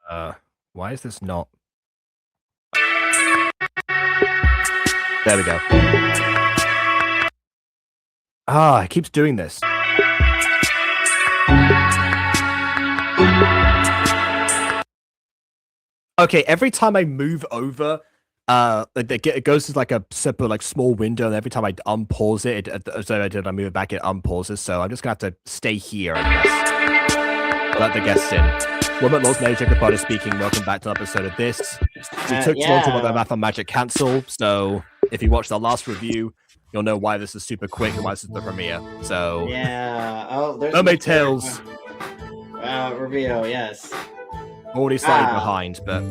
Why is this not? There we go. Ah, it keeps doing this. Okay, every time I move over, it goes to like a separate, like small window, and every time I unpause it, I move it back, it unpauses. So I'm just gonna have to stay here, I guess. Let the guests in. Woman Lord's Mage, Jacob Potter speaking. Welcome back to an episode of this. We took too long to let the Math on Magic cancel, so if you watched our last review, you'll know why this is super quick and why this is the premiere. So yeah. Oh, there's Mermaid Tales. Review, yes. Already slightly behind, but.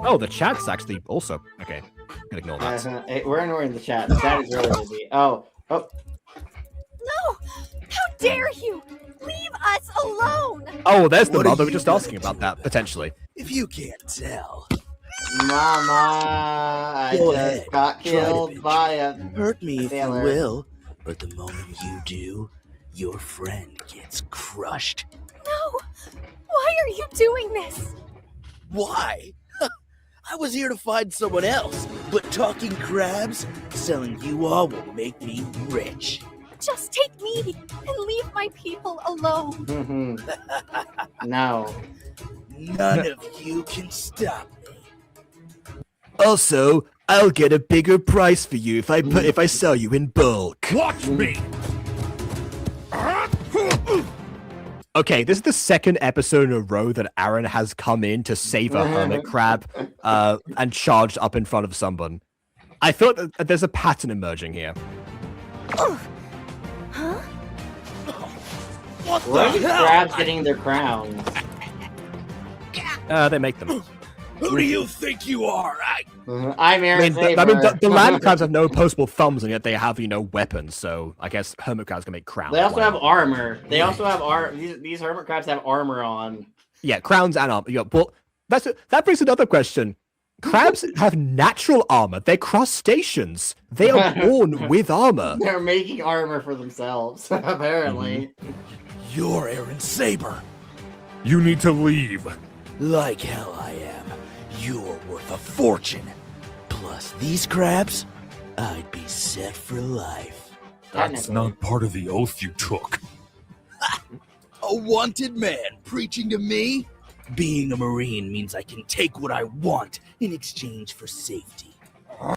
Oh, the chat's actually also okay. Can ignore that. We're ignoring the chat. The chat is really busy. Oh. No! How dare you! Leave us alone! Oh, there's the mother. We're just asking about that potentially. If you can't tell, Mama, I just got killed by a hurt me if you sailor. will, but the moment you do, your friend gets crushed. No! Why are you doing this? Why? I was here to find someone else, but talking crabs, selling you all will make me rich. Just take me and leave my people alone. No. None of you can stop me. Also, I'll get a bigger price for you if I sell you in bulk. Watch me! Okay, this is the second episode in a row that Aaron has come in to save a hermit crab and charged up in front of someone. I feel that there's a pattern emerging here. Huh? What Where are the these hell? crabs getting their crowns? They make them. Who do you think you are? I'm Aaron the land crabs have no opposable thumbs, and yet they have, weapons. So I guess hermit crabs can make crowns. They also have armor. They also have these hermit crabs have armor on. Yeah, crowns and armor. Yeah, well, that brings another question. Crabs have natural armor. They're crustaceans. They are born with armor. They're making armor for themselves, apparently. You're Aaron Saber. You need to leave. Like hell I am. You're worth a fortune. Plus these crabs, I'd be set for life. That's not part of the oath you took. A wanted man preaching to me? Being a Marine means I can take what I want in exchange for safety.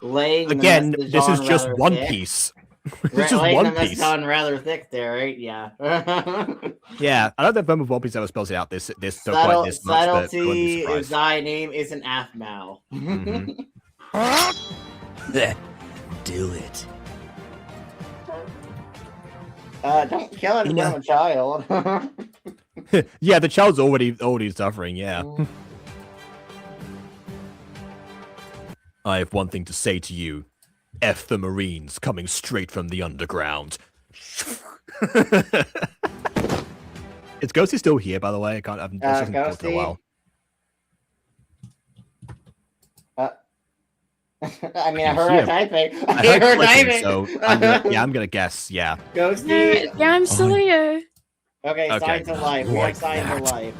Again, this is just One Piece. It's just One Piece. Gone rather thick there, right? Yeah. Yeah, I don't remember One Piece ever spells it out this so quite this much. Subtlety is thy name isn't Aphmau. Do it. Don't kill it if I'm a child. Yeah, the child's already suffering. Yeah. I have one thing to say to you. F the Marines coming straight from the underground. Is Ghosty still here, by the way? I haven't talked in a while. I mean, I heard her typing. I heard her typing. So I'm gonna guess. Yeah. Ghosty. Yeah, I'm still here. Okay, signs of life. We have signs of life.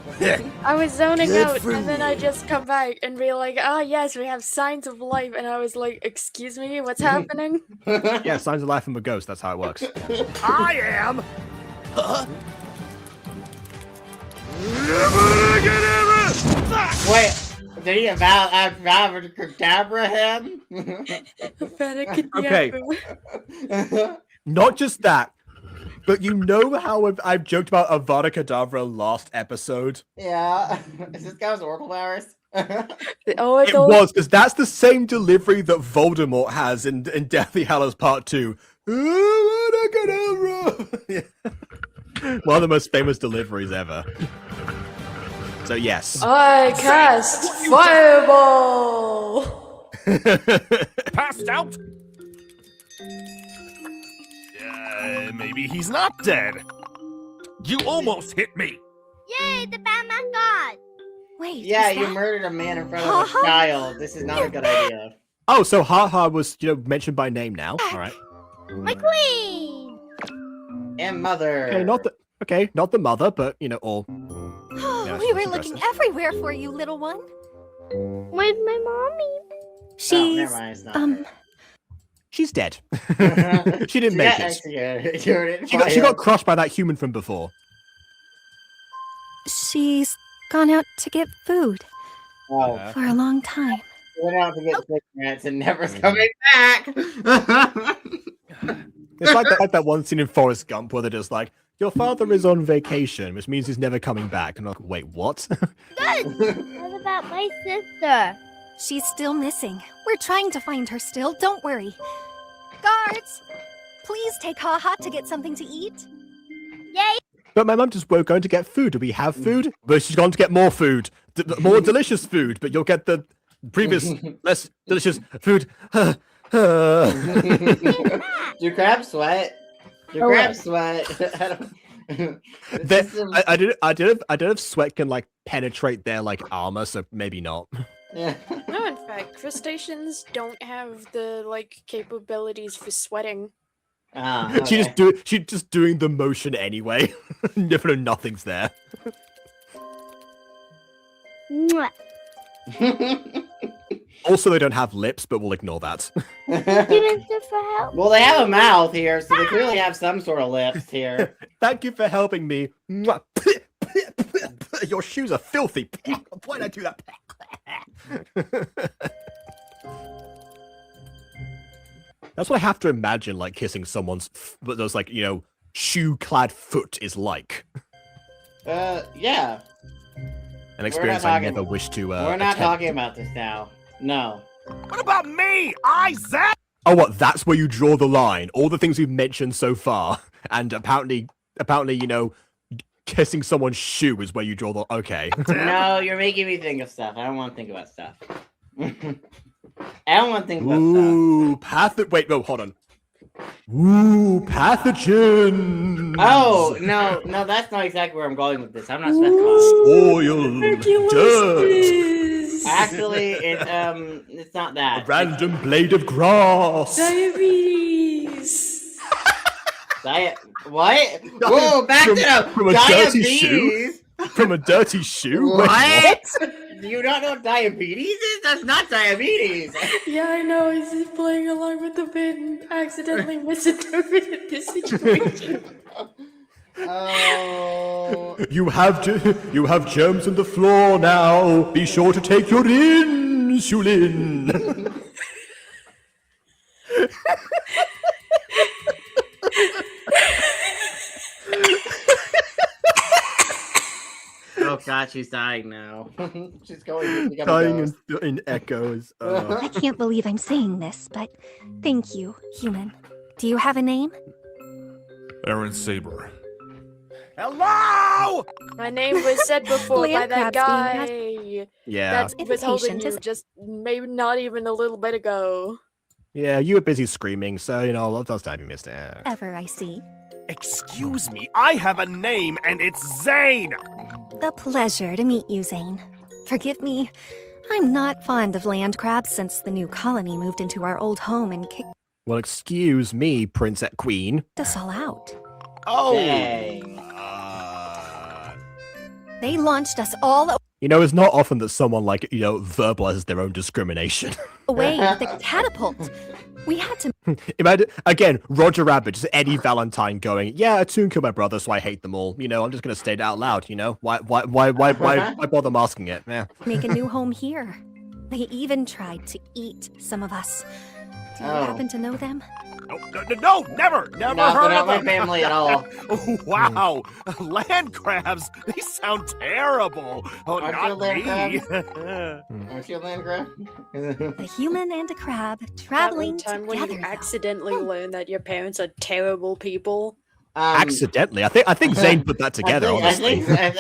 I was zoning Good out, for and then I you. just come back and be like, yes, we have signs of life. And I was like, excuse me, what's happening? Yeah, signs of life from a ghost. That's how it works. I am. Wait, did he Abracadabra him? Okay. Not just that, but you know how I've joked about Avada Kedavra last episode? Yeah. Is this guy's Oracle powers? It was, because that's the same delivery that Voldemort has in Deathly Hallows Part 2. Avada Kedavra! Yeah. One of the most famous deliveries ever. So yes. I cast Fireball! Passed out? Maybe he's not dead. You almost hit me. Yay, the Batman God! Wait, Yeah, is you that... murdered a man in front of a child. This is not a good idea. Oh, so Haha was, mentioned by name now. All right. My queen! And mother. Okay, not the mother, but or Yeah, We she's were looking aggressive. everywhere for you, little one. Where's my mommy? Oh, She's never mind, it's not her. She's dead. She She didn't make got it. executed. She got crushed by that human from before. she's gone out to get food Oh, for a long time. went out to get cigarettes and never's coming back. It's like that one scene in Forrest Gump where they're just like, your father is on vacation, which means he's never coming back. And I'm like, wait, what? What about my sister? She's still missing. We're trying to find her still. Don't worry. Guards, please take Haha to get something to eat. Yay! But my mum just won't go to get food. Do we have food? But she's gone to get more food. More delicious food, but you'll get the previous less delicious food. Do crabs sweat? Do Oh, crabs sweat? I don't- It's There- just some- I don't know if sweat can like penetrate their like armor, so maybe not. yeah. No, in fact, crustaceans don't have the like capabilities for sweating. Ah, She's okay. just doing the motion anyway. Never know nothing's there. Mwah. Also, they don't have lips, but we'll ignore that. Giving stuff for help. Well, they have a mouth here, so they clearly have some sort of lips here. Thank you for helping me. Mwah. Your shoes are filthy. Why did I do that? That's what I have to imagine, like kissing someone's, but those like shoe-clad foot is like. Yeah. An experience I talking- never wish to. We're not attempt. talking about this now. No. What about me? I said. Oh, what? That's where you draw the line. All the things we've mentioned so far, and apparently, kissing someone's shoe is where you draw the. Okay. No, you're making me think of stuff. I don't want to think about stuff. I don't want to think about stuff. Ooh, Wait, no, hold on. Ooh, pathogen. Oh, no, that's not exactly where I'm going with this. I'm not specifying. Soil, dirt, Actually, it's not a that. random blade of grass. Diabetes. What? Whoa, back from- to the from a dirty diabetes. From a dirty shoe? Wait, What? Do you not know what diabetes is? That's not diabetes. Yeah, I know. He's just playing along with the bit and accidentally misinterpreted the situation. Oh. You have germs on the floor now. Be sure to take your insulin. Oh god, she's dying now. She's going to become a Dying ghost. in echoes. I can't believe I'm saying this, but thank you, human. Do you have a name? Aaron Saber. Hello! My name was said before by Land that crabs being guy. Yeah, That was holding Impatient, you is it? just maybe not even a little bit ago. yeah. You were busy screaming, so that's time you missed it. Ever, I see. Excuse me, I have a name and it's Zane! A pleasure to meet you, Zane. Forgive me, I'm not fond of land crabs since the new colony moved into our old home and kicked Well, excuse me, Princess Queen. us all out. Oh! Dang. They launched us all It's not often that someone verbalizes their own discrimination. away with the catapult. We had to Imagine again, Roger Rabbit, just Eddie Valentine going, "Yeah, a tune killed my brother, so I hate them all." I'm just gonna state it out loud. Why bother masking it? Yeah. make a new home here. They even tried to eat some of us. Do you Oh. happen to know them? No, never No, heard they're not of my them. family at all. Oh, wow, land crabs, they sound terrible. Oh, Aren't not you a land me. Aren't you a land crab? A human and a crab That one traveling time when together. you though. accidentally learn that your parents are terrible people. Accidentally, I think Zane put that together. Honestly, I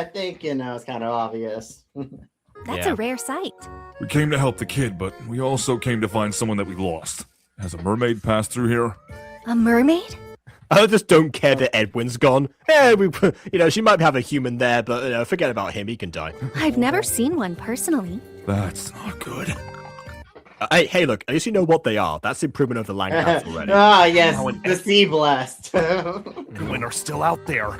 think it's kind of obvious. That's Yeah. a rare sight. We came to help the kid, but we also came to find someone that we lost. Has a mermaid passed through here? A mermaid? I just don't care that Edwin's gone. She might have a human there, but forget about him. He can die. I've never seen one personally. That's not good. Hey, look, at least you know what they are. That's improvement of the land crabs already. Ah, yes, Oh, and- the sea blessed. When are still out there.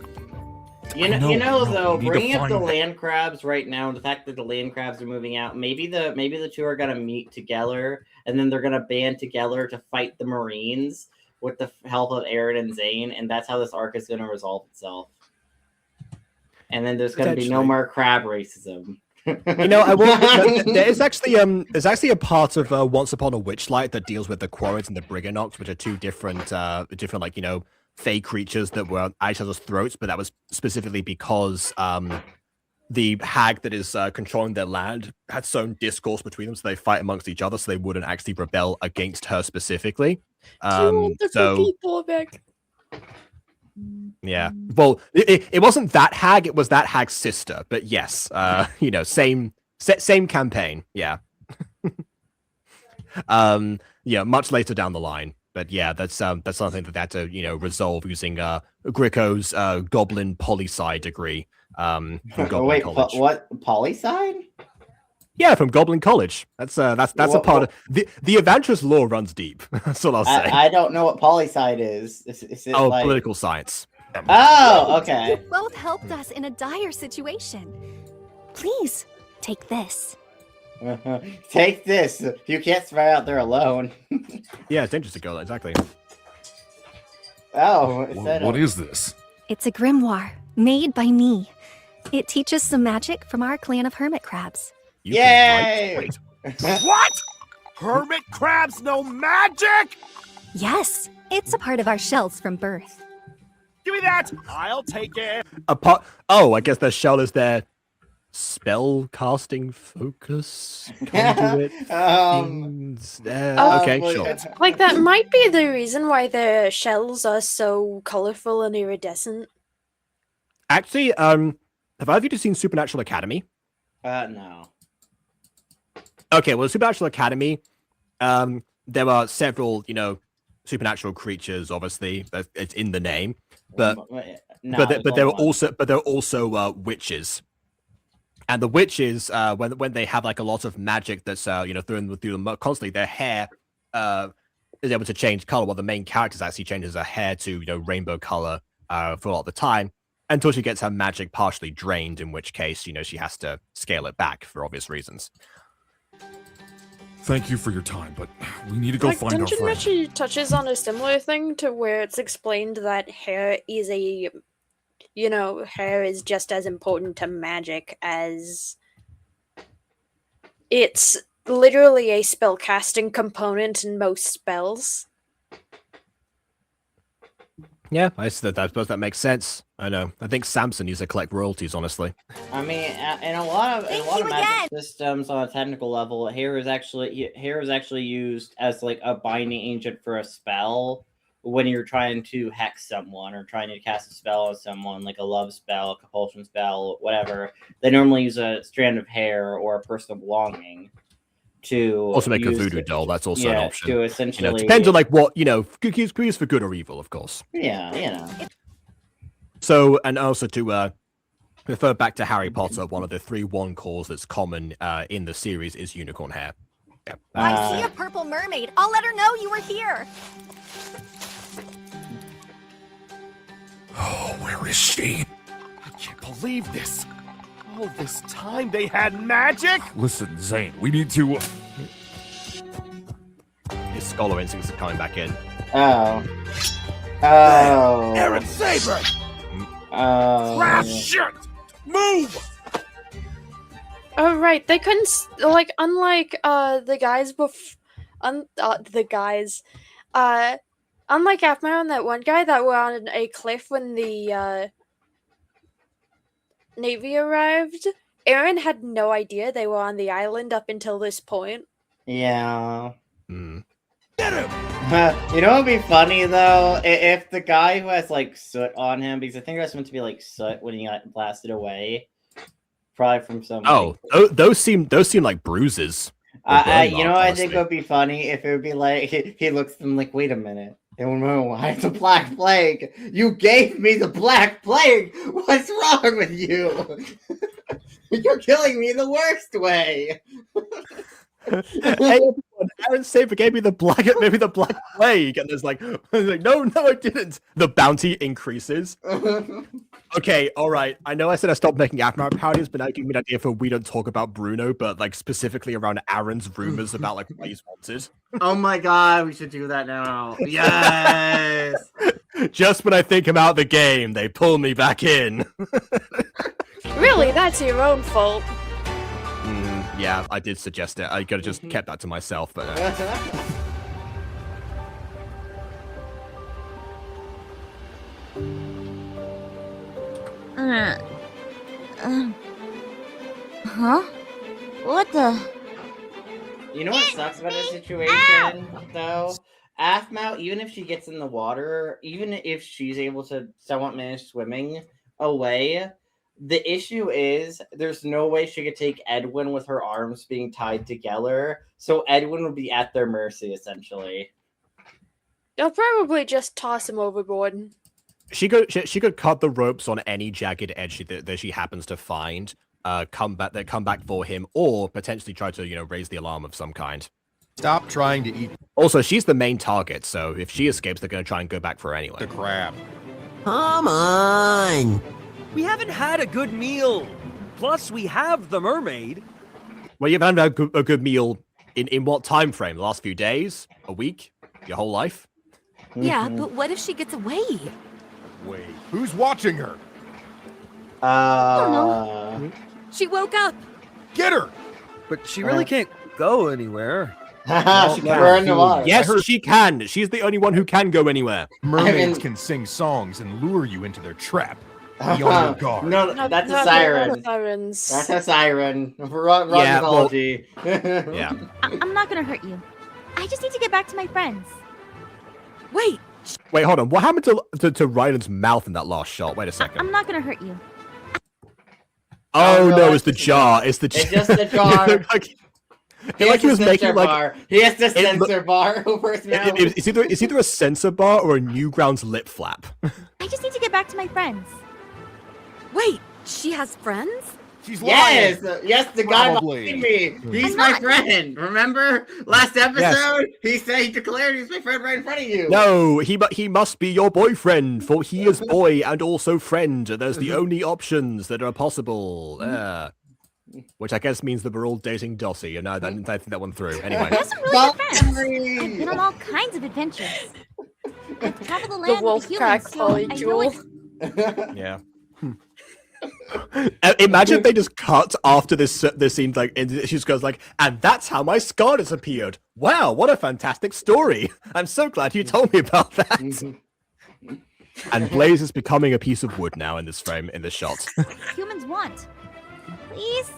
You I know, though, we need to bringing up the find- land crabs right now, and the fact that the land crabs are moving out, maybe the two are gonna meet together, and then they're gonna band together to fight the Marines with the help of Aaron and Zane, and that's how this arc is gonna resolve itself. And then there's gonna be no Potentially. more crab racism. You know, I will. There's actually a part of Once Upon a Witchlight that deals with the Quarrons and the Briganox, which are two different like fey creatures that were at each other's throats, but that was specifically because the hag that is controlling their land had sown discourse between them, so they fight amongst each other, so they wouldn't actually rebel against her specifically. So people back. yeah, well, it wasn't that hag; it was that hag's sister. But yes, same campaign. Yeah, yeah, much later down the line. But yeah, that's something that they had to resolve using Gricko's Goblin Poli-Sci degree from Goblin Wait, College. what? Poli-Sci? Yeah, from Goblin College. That's a part of the adventurous lore runs deep. That's all I'll say. I don't know what Poli-Sci is. Is it like... political science. Oh, okay. You both helped us in a dire situation. Please, take this. Take this. You can't survive out there alone. Yeah, it's dangerous to go there, exactly. Oh, What is this? It's a grimoire, made by me. It teaches some magic from our clan of hermit crabs. You can Yay! write- What? Hermit crabs know magic? Yes, it's a part of our shells from birth. Give me that. I'll take it. I guess their shell is their spell casting focus. Conduit things. Okay, sure. Like that might be the reason why their shells are so colorful and iridescent. Actually, have either of you seen Supernatural Academy? No. Okay, well, Supernatural Academy, there are several, supernatural creatures. Obviously, it's in the name, but there are also witches, and the witches, when they have like a lot of magic that's through them constantly, their hair is able to change color. While the main character actually changes her hair to rainbow color for a lot of the time, until she gets her magic partially drained, in which case she has to scale it back for obvious reasons. Thank you for your time, but we need to go find our Dungeon friend. actually touches on a similar thing to where it's explained that hair is hair is just as important to magic as it's literally a spell casting component in most spells. Yeah, I suppose that makes sense. I know. I think Samson used to collect royalties, honestly. I mean, in a lot of magic systems on a technical level, hair is actually used as like a binding agent for a spell when you're trying to hex someone or trying to cast a spell on someone, like a love spell, a compulsion spell, whatever. They normally use a strand of hair or a personal belonging to Also make a voodoo doll. That's also an option. To essentially depends on like what could use for good or evil, of course. Yeah, So, and also to refer back to Harry Potter, one of the 3 wand calls that's common in the series is unicorn hair. Yeah. I see a purple mermaid. I'll let her know you were here. Oh, where is she? I can't believe this. All this time they had magic? Listen, Zane, we need to... His scholar instincts are coming back in. Oh. Aaron Saber! Oh. Crap shit! Move! Oh right, they couldn't unlike the guys unlike Aphmau and that one guy that were on a cliff when the Navy arrived. Aaron had no idea they were on the island up until this point. Yeah. Mm. Get him! You know what would be funny though? If the guy who has like soot on him, because I think that's meant to be like soot when he got blasted away, probably from some. Those seem like bruises. You know, I think it would be funny if it would be like he looks at them like, wait a minute. They won't know why it's the Black Plague. You gave me the Black Plague. What's wrong with you? You're killing me in the worst way. Hey everyone, Aaron Saber gave me the black plague, and there's like no, I didn't. The bounty increases. Okay, all right. I know I said I stopped making Aphmau parodies, but now you give me an idea for we don't talk about Bruno, but like specifically around Aaron's rumors about like what he's wanted. Oh my god, we should do that now. Yes. Just when I think I'm out the game, they pull me back in. Really, that's your own fault. Yeah, I did suggest it. I could have just kept that to myself, but. Huh? What the? You know what sucks about this situation, though? Aphmau, even if she gets in the water, even if she's able to somewhat manage swimming away, the issue is there's no way she could take Edwin with her arms being tied together. So Edwin would be at their mercy, essentially. They'll probably just toss him overboard. She could cut the ropes on any jagged edge that she happens to find. Come back for him, or potentially try to raise the alarm of some kind. Stop trying to eat Also, she's the main target, so if she escapes, they're going to try and go back for her anyway. the crab. Come on! We haven't had a good meal. Plus, we have the mermaid. Well, you haven't had a good meal in what time frame? The last few days? A week? Your whole life? Yeah, but what if she gets away? Wait, who's watching her? She woke up. Get her! But she really can't go anywhere. We're in the water. Yes, she can. She's the only one who can go anywhere. Mermaids can sing songs and lure you into their trap. Be on your guard. No, that's a siren. Sirens. That's a siren. Wrong Yeah, well- mythology. Yeah. I'm not gonna hurt you. I just need to get back to my friends. Wait, Wait, hold on. What happened to Ryland's mouth in that last shot? Wait a second. I'm not gonna hurt you. Oh, no, no, that's it's the just a jar. It's the It's just the jar. he was making like He has the it censor bar over his mouth. it's either a sensor bar or a Newgrounds lip flap. I just need to get back to my friends. wait, she has friends? She's lying. Yes, the guy Probably. behind me. He's I'm my not. friend. Remember last episode? He said he declared he's my friend right in front of you. No, he must be your boyfriend, for he is boy and also friend. There's the only options that are possible. Which I guess means that we're all dating Dossie, and I didn't think that one through. Anyway. We have some really good friends. I've been on all kinds of adventures. I've traveled the land with the Wolfpack humans, so I know polycule. Yeah. Imagine if they just cut after this scene, like, and she just goes like, and that's how my scar disappeared. Wow, what a fantastic story. I'm so glad you told me about that. And Blaze is becoming a piece of wood now in this frame, in this shot. humans want. Please?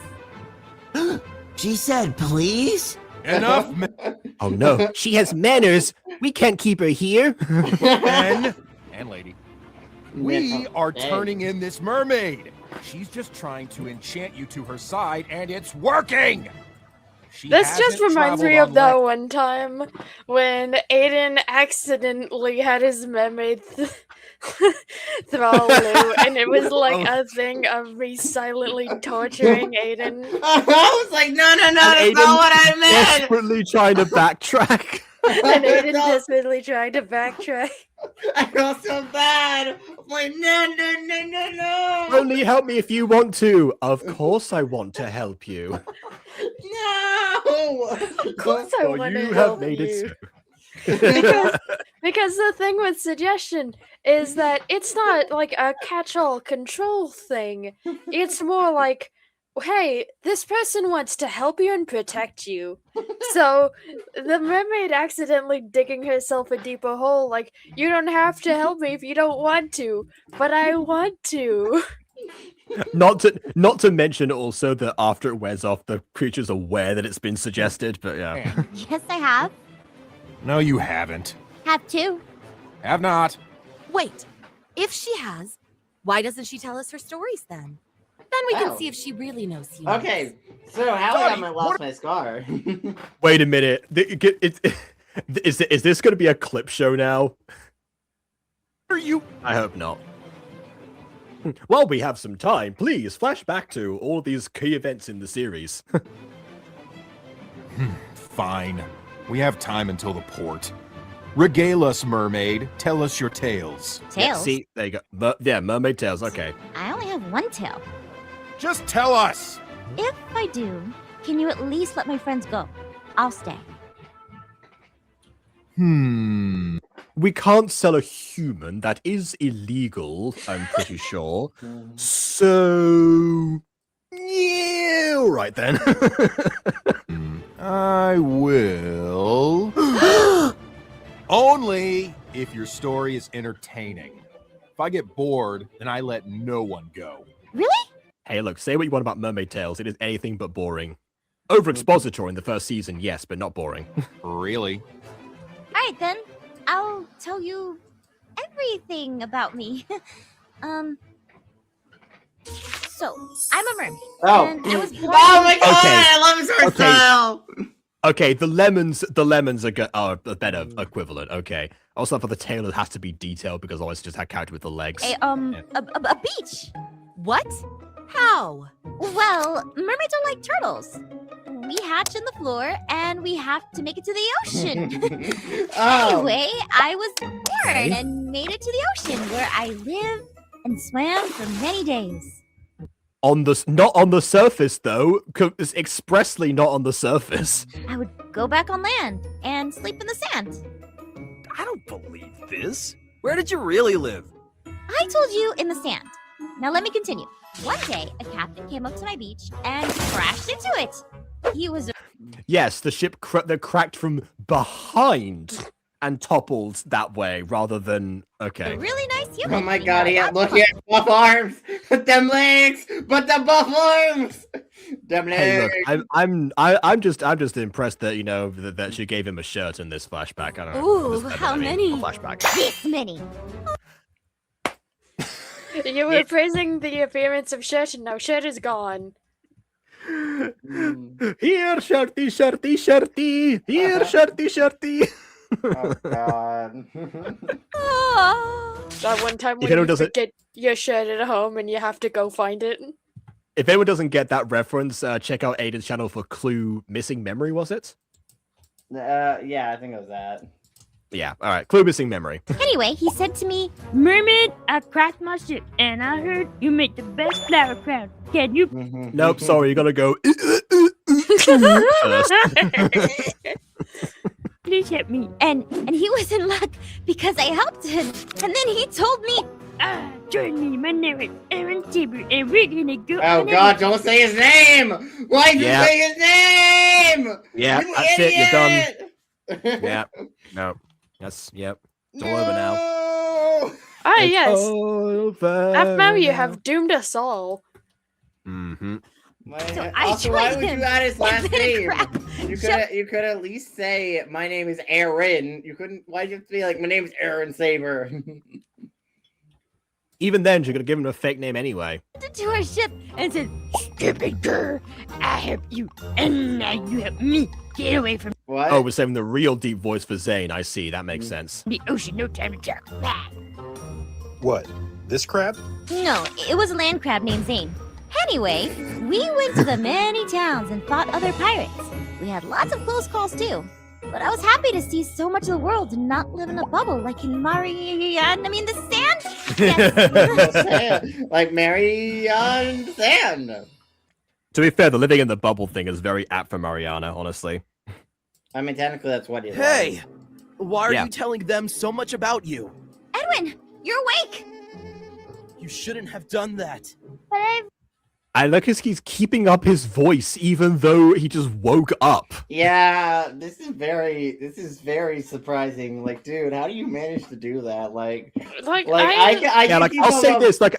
She said, please? Enough, Oh no, she has manners. We can't keep her here. men and lady. We are Hey. turning in this mermaid. She's just trying to enchant you to her side, and it's working. She This just hasn't reminds me traveled of that on one time when Aidan accidentally had his mermaid throw Lou, and it was like a thing of me silently torturing Aidan. I was like, no, that's Aidan not what I meant. Desperately trying to backtrack. And Aidan desperately tried to backtrack. I feel so bad. I'm like, no. Only help me if you want to. Of course I want to help you. No. Of course I Oh, want to you have help made you. it Because the thing with suggestion is that it's not like a catch-all control thing. It's more like, hey, this person wants to help you and protect you. So the mermaid accidentally digging herself a deeper hole, like, you don't have to help me if you don't want to, but I want to. Not to mention also that after it wears off, the creature's aware that it's been suggested, but yeah. Yes, I have. No, you haven't. Have two. Have not. Wait, if she has, why doesn't she tell us her stories then? Then we can Oh. see if she really knows humans. Okay, so how Dottie, I lost my scar? Wait a minute. Is this going to be a clip show now? Are you? I hope not. While we have some time, please flash back to all these key events in the series. Fine. We have time until the port. Regale us, mermaid. Tell us your tales. Tails? Yeah, see, there you go. Yeah, mermaid tales. Okay. I only have one tail. Just tell us. If I do, can you at least let my friends go? I'll stay. We can't sell a human. That is illegal, I'm pretty sure. So... Yeah, all right then. I will. Only if your story is entertaining. If I get bored, then I let no one go. Really? Hey, look, say what you want about Mermaid Tales. It is anything but boring. Over-expository in the first season, yes, but not boring. Really? Alright then. I'll tell you everything about me. So, I'm a mermaid. Oh. And I was born Oh my god, Okay. I love his art style! Okay, the lemons are a better equivalent. Okay. Also, for the tail, it has to be detailed because otherwise, it's just that character with the legs. a beach. What? How? Well, mermaids are like turtles. We hatch in the floor, and we have to make it to the ocean. Oh. Anyway, I was born and made it to the ocean, where I lived and swam for many days. Not on the surface though. It's expressly not on the surface. I would go back on land and sleep in the sand. I don't believe this. Where did you really live? I told you in the sand. Now let me continue. One day, a captain came up to my beach and crashed into it. He was Yes, the ship that cracked from behind and toppled that way rather than okay. a really nice human. Oh my We god, never he had got look at buff arms, but them legs, but the buff arms, them Hey, legs. look, I'm just impressed that that she gave him a shirt in this flashback. I don't know. Ooh, This- how I mean, many? flashback? this many. You were praising the appearance of Shirt, and now Shirt is gone. Here, shirty, shirty, shirty. Here, shirty, shirty. Oh god. Oh. That one time If when anyone you doesn't- forget your shirt at home and you have to go find it. If anyone doesn't get that reference, check out Aidan's channel for Clue Missing Memory, was it? Yeah, I think it was that. Yeah, alright. Clue Missing Memory. Anyway, he said to me, Mermaid, I cracked my ship, and I heard you make the best flower crown. Can you? Nope, sorry, you gotta go. First. Please help me. and he was in luck because I helped him. And then he told me, Join me. My name is Aaron Saber, and we're gonna go. Oh god, don't say his name! Why did Yeah. you say his name? Yeah, You that's it, you're done. idiot! Yeah, no. That's, yep. It's all over now. Ah, It's yes. over Aphmau, you now. have doomed us all. Mm-hmm. So I Also, why joined would you him. add his last And then name? crap. You could at least say my name is Aaron. You couldn't. Why'd you have to be like my name is Aaron Saber? Even then, you're gonna give him a fake name anyway. to our ship and said, Stupid girl, I helped you, and now you help me. Get away from What? Oh, we're saving the real deep voice for Zane. I see. That makes sense. the ocean. No time to talk. What? This crab? No, it was a land crab named Zane. Anyway, we went to the many towns and fought other pirates. We had lots of close calls too. But I was happy to see so much of the world and not live in a bubble like in the sand. Yes. Like Mary on sand. To be fair, the living in the bubble thing is very apt for Mariana, honestly. I mean, technically, that's what he. Hey, why are Yeah. you telling them so much about you? Edwin, you're awake. You shouldn't have done that. But I've I like he's keeping up his voice even though he just woke up. Yeah, this is very surprising. Like, dude, how do you manage to do that? Like I Yeah, can like keep I'll say up- this, like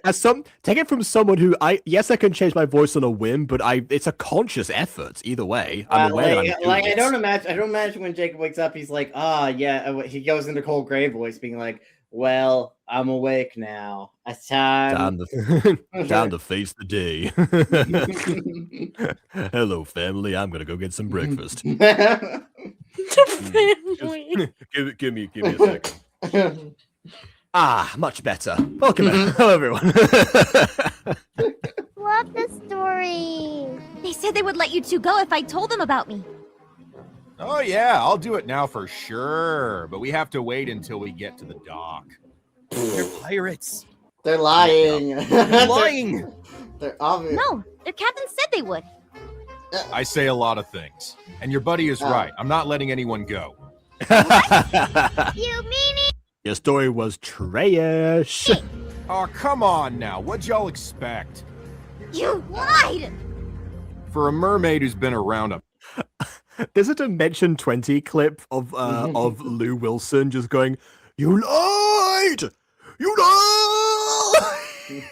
take it from someone who I can change my voice on a whim, but it's a conscious effort either way. I'm aware that I'm doing I it. don't imagine when Jacob wakes up, he's like, he goes into Cold Gray voice, being like, well, I'm awake now. It's time. Time to face the day. Hello, family. I'm gonna go get some breakfast. Give me a second. Much better. Welcome, hello everyone. Love the story. They said they would let you two go if I told them about me. Oh yeah, I'll do it now for sure. But we have to wait until we get to the dock. They're pirates. They're lying. They're lying. They're obvious. No, the captain said they would. I say a lot of things, and your buddy is right. I'm not letting anyone go. You meanie! Your story was trash. Oh, come on now. What'd y'all expect? You lied! For a mermaid who's been around a... There's a Dimension 20 clip of Lou Wilson just going, "You lied! You lied!"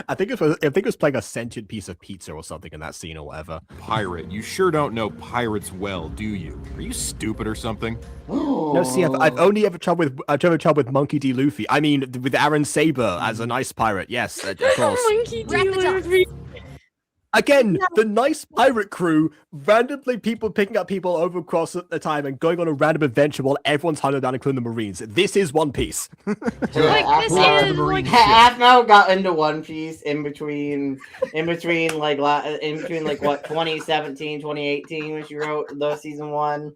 I think it was playing a sentient piece of pizza or something in that scene or whatever. Pirate, you sure don't know pirates well, do you? Are you stupid or something? No, see, I've only ever traveled with Monkey D. Luffy. I mean, with Aaron Saber as a nice pirate. Yes, of course. Monkey D. Luffy. Again, the nice pirate crew, randomly people picking up people over across the time and going on a random adventure while everyone's hunted down, including the Marines. This is One Piece. Aphmau got into One Piece in between what 2017, 2018 when she wrote the season 1.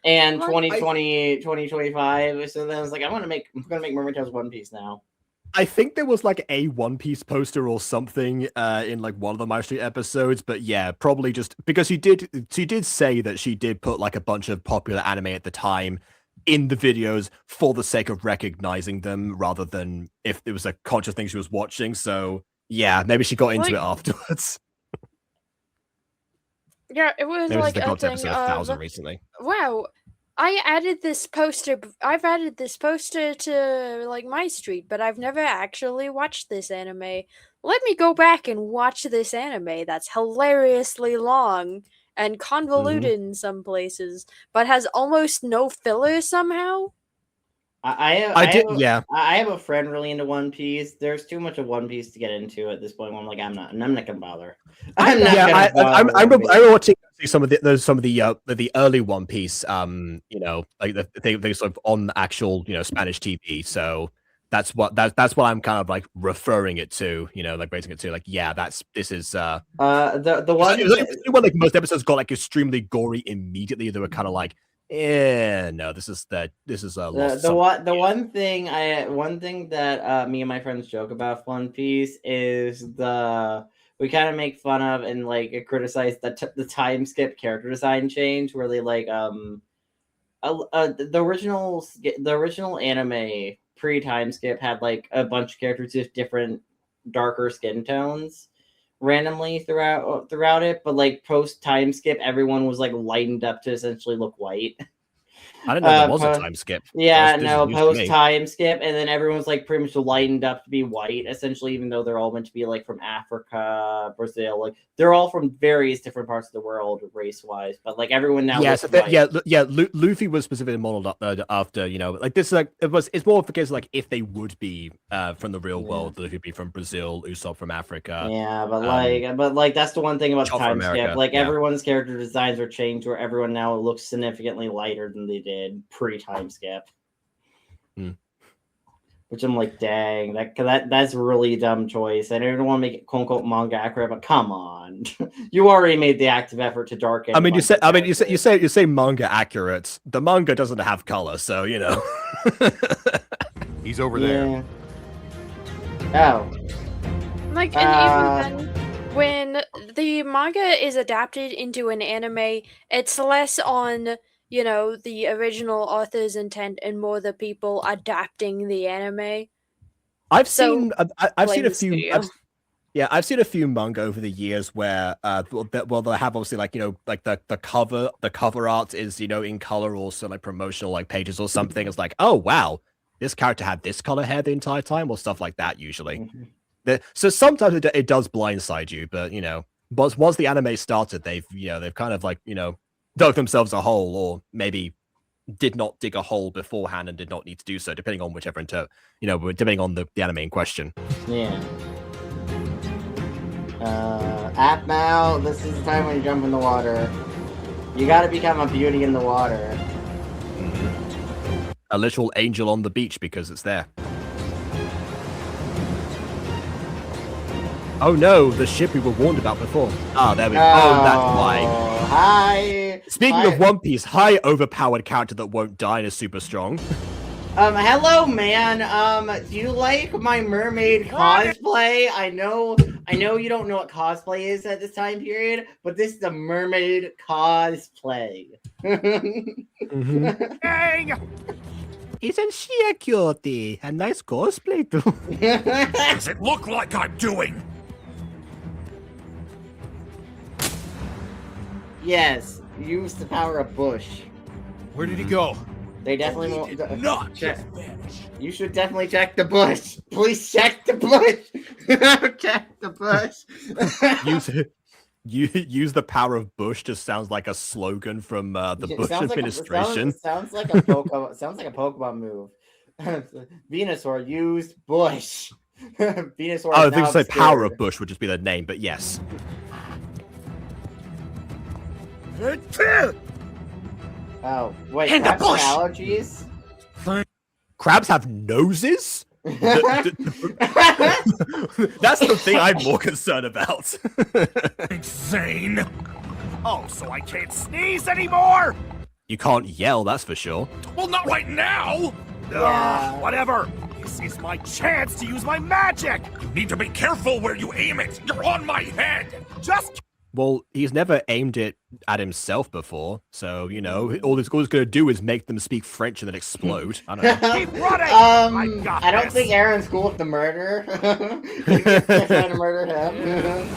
And 2020, 2025. So then I was like, I'm gonna make Mermaid Tales One Piece now. I think there was like a One Piece poster or something in like one of the My Street episodes, but yeah, probably just because she did say that she did put like a bunch of popular anime at the time in the videos for the sake of recognizing them rather than if it was a conscious thing she was watching. So yeah, maybe she got into it afterwards. Yeah, it was maybe like they got to a thing episode 1000 recently. Wow. I've added this poster to like My Street, but I've never actually watched this anime. Let me go back and watch this anime that's hilariously long and convoluted in some places, but has almost no filler somehow. I have a friend really into One Piece. There's too much of One Piece to get into at this point. Where I'm like, I'm not gonna bother. I'm watching some of the early One Piece. You know, like they sort of on actual Spanish TV. So that's what I'm kind of like referring it to. You know, like raising it to like this is the one. It was when like most episodes got like extremely gory immediately. They were kind of like, no, this is a one thing that me and my friends joke about One Piece is we kind of make fun of and like criticize the time skip character design change where they like the original anime pre-time skip had like a bunch of characters with different darker skin tones randomly throughout it, but like post time skip everyone was like lightened up to essentially look white. I didn't know there was a time skip. Yeah, no, post time skip, and then everyone's like pretty much lightened up to be white, essentially, even though they're all meant to be like from Africa, Brazil, like they're all from various different parts of the world race wise, but like everyone now. Luffy was specifically modeled after like this. Like it's more of a case of, like if they would be from the real world, Luffy would be from Brazil, Usopp from Africa. Yeah, but that's the one thing about the time skip. Like everyone's character designs are changed, where everyone now looks significantly lighter than they did pre-time skip. Which I'm like, dang, that's a really dumb choice. I don't want to make it quote unquote manga accurate, but come on, you already made the active effort to darken. You say manga accurate. The manga doesn't have color, so He's over there. Oh, like, and even then, when the manga is adapted into an anime, it's less on the original author's intent and more the people adapting the anime. I've seen a few manga over the years where they'll have obviously like the cover art is in color, also like promotional like pages or something. It's like, oh wow, this character had this color hair the entire time or stuff like that usually. So sometimes it does blindside you, but once the anime started, they've kind of like dug themselves a hole, or maybe did not dig a hole beforehand and did not need to do so, depending on whichever depending on the anime in question. Yeah. Aphmau, this is the time when you jump in the water. You gotta become a beauty in the water. A literal angel on the beach because it's there. Oh no, the ship we were warned about before. Ah, there we go. Oh, that's why. Hi. Speaking of One Piece, hi, overpowered character that won't die and is super strong. Hello, man. Do you like my mermaid cosplay? I know you don't know what cosplay is at this time period, but this is a mermaid cosplay. Dang! Isn't she a cutie? A nice cosplay too. Does it look like I'm doing? Yes, use the power of Bush. Where did he go? They definitely won't. Not check. just vanish. You should definitely check the bush. Please check the bush. Check the bush. Use the power of Bush just sounds like a slogan from the Bush administration. Sounds like a Pokemon move. Venusaur used Bush. Venusaur. Oh, I think it's like Power of Bush would just be the name, but yes. Oh, wait, And crabs the bush! have allergies? Crabs have noses? That's the thing I'm more concerned about. Insane! Oh, so I can't sneeze anymore? You can't yell, that's for sure. Well, not right now! Yeah. Whatever! This is my chance to use my magic! You need to be careful where you aim it! You're on my head! Just... Well, he's never aimed it at himself before, so, you know, all it's going to do is make them speak French and then explode. I don't know. Keep running! I don't think Aaron's cool with the murder. He's trying to murder him.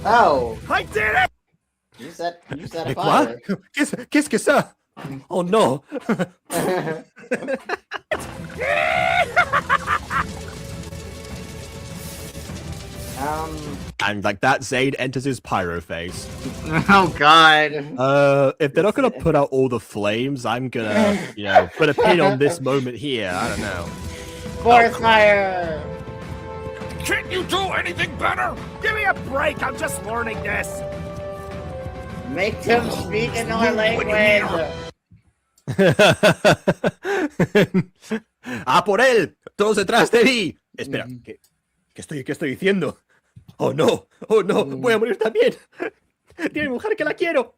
Oh! I did it! You set a Like, fire. what? Qu'est-ce que ça? Oh no! And like that, Zaid enters his pyro phase. Oh god. If they're not gonna put out all the flames, I'm gonna, you know, put a pin on this moment here. I don't know. Forest fire! Can't you do anything better? Give me a break, I'm just learning this. Make them speak in our language. ¡A por él! ¡Todos detrás de mí! Espera, ¿qué estoy diciendo? ¡Oh no! ¡Oh no! ¡Voy a morir también! ¡Tiene mujer que la quiero!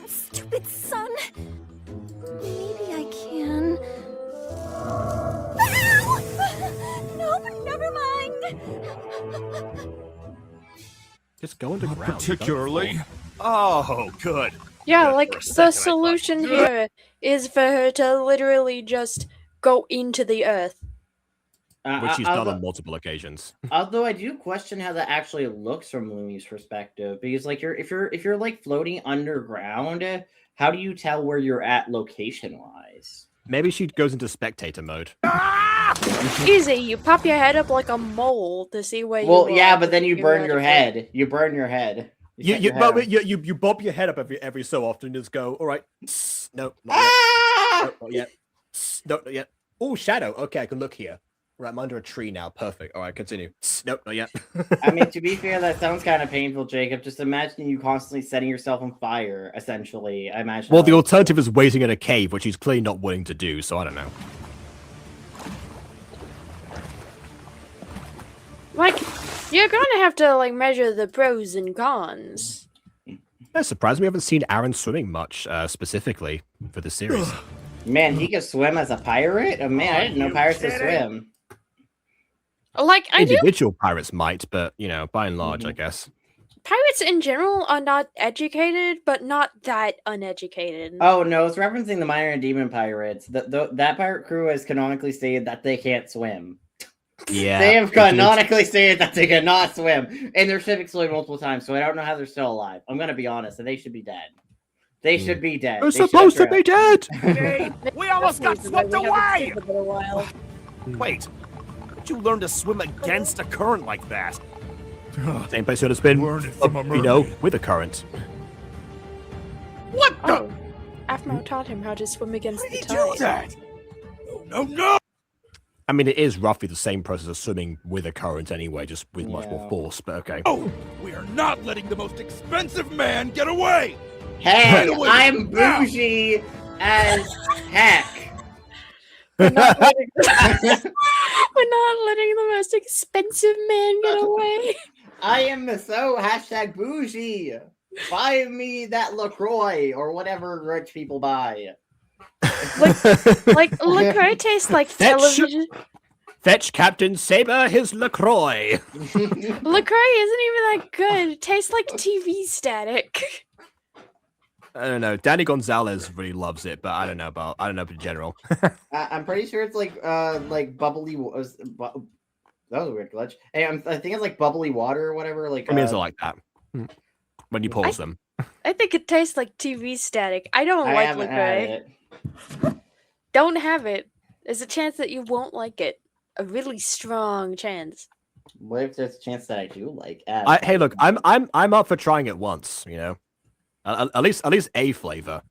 Stupid son. Maybe I can. No, never mind. Just go into ground. Particularly. Oh, good. Yeah, Good. like For a the second, solution here is for her to literally just go into the earth. Which she's done on multiple occasions. Although I do question how that actually looks from Lumi's perspective, because like if you're like floating underground, how do you tell where you're at location wise? Maybe she goes into spectator mode. Easy, you pop your head up like a mole to see where you are. Well, yeah, but then you burn your head. You burn your head. You bob your head up every so often and just go, all right, no, not yet. No, not yet. No, not yet. Oh, shadow. Okay, I can look here. Right, I'm under a tree now. Perfect. All right, continue. Nope, not yet. I mean, to be fair, that sounds kind of painful, Jacob. Just imagine you constantly setting yourself on fire, essentially. I imagine. Well, the alternative is waiting in a cave, which he's clearly not willing to do, so I don't know. Like, you're gonna have to like measure the pros and cons. That's surprising. We haven't seen Aaron swimming much, specifically for the series. Man, he could swim as a pirate? Oh man, I didn't know pirates could swim. Like, Individual pirates might, but, you know, by and large, I guess. Pirates in general are not educated, but not that uneducated. Oh no, it's referencing the Minor and Demon pirates. That pirate crew has canonically stated that they can't swim. Yeah. They have canonically stated that they cannot swim, and their ship exploded multiple times, so I don't know how they're still alive. I'm gonna be honest, and they should be dead. They should be dead. They're supposed to be dead! Hey, we almost got swept away! Wait, how'd you learn to swim against a current like that? Same place it's been, you know, with a current. What the? Aphmau taught him how to swim against the tide. Do that? No! I mean, it is roughly the same process as swimming with a current anyway, just with much more force, but okay. Oh, we are not letting the most expensive man get away! Hey, I'm bougie as heck? We're not letting the most expensive man get away. I am so #bougie. Buy me that LaCroix or whatever rich people buy. Like LaCroix tastes like television. Fetch Captain Saber his LaCroix. LaCroix isn't even that good. It tastes like TV static. I don't know. Danny Gonzalez really loves it, but I don't know in general. I'm pretty sure it's like bubbly. That was a weird glitch. Hey, I think it's like bubbly water or whatever. Like Premiers are like that when you pause them. I think it tastes like TV static. I don't like LaCroix. Don't have it. There's a chance that you won't like it. A really strong chance. What if there's a chance that I do like? Hey, look, I'm up for trying it once. You know, at least a flavor.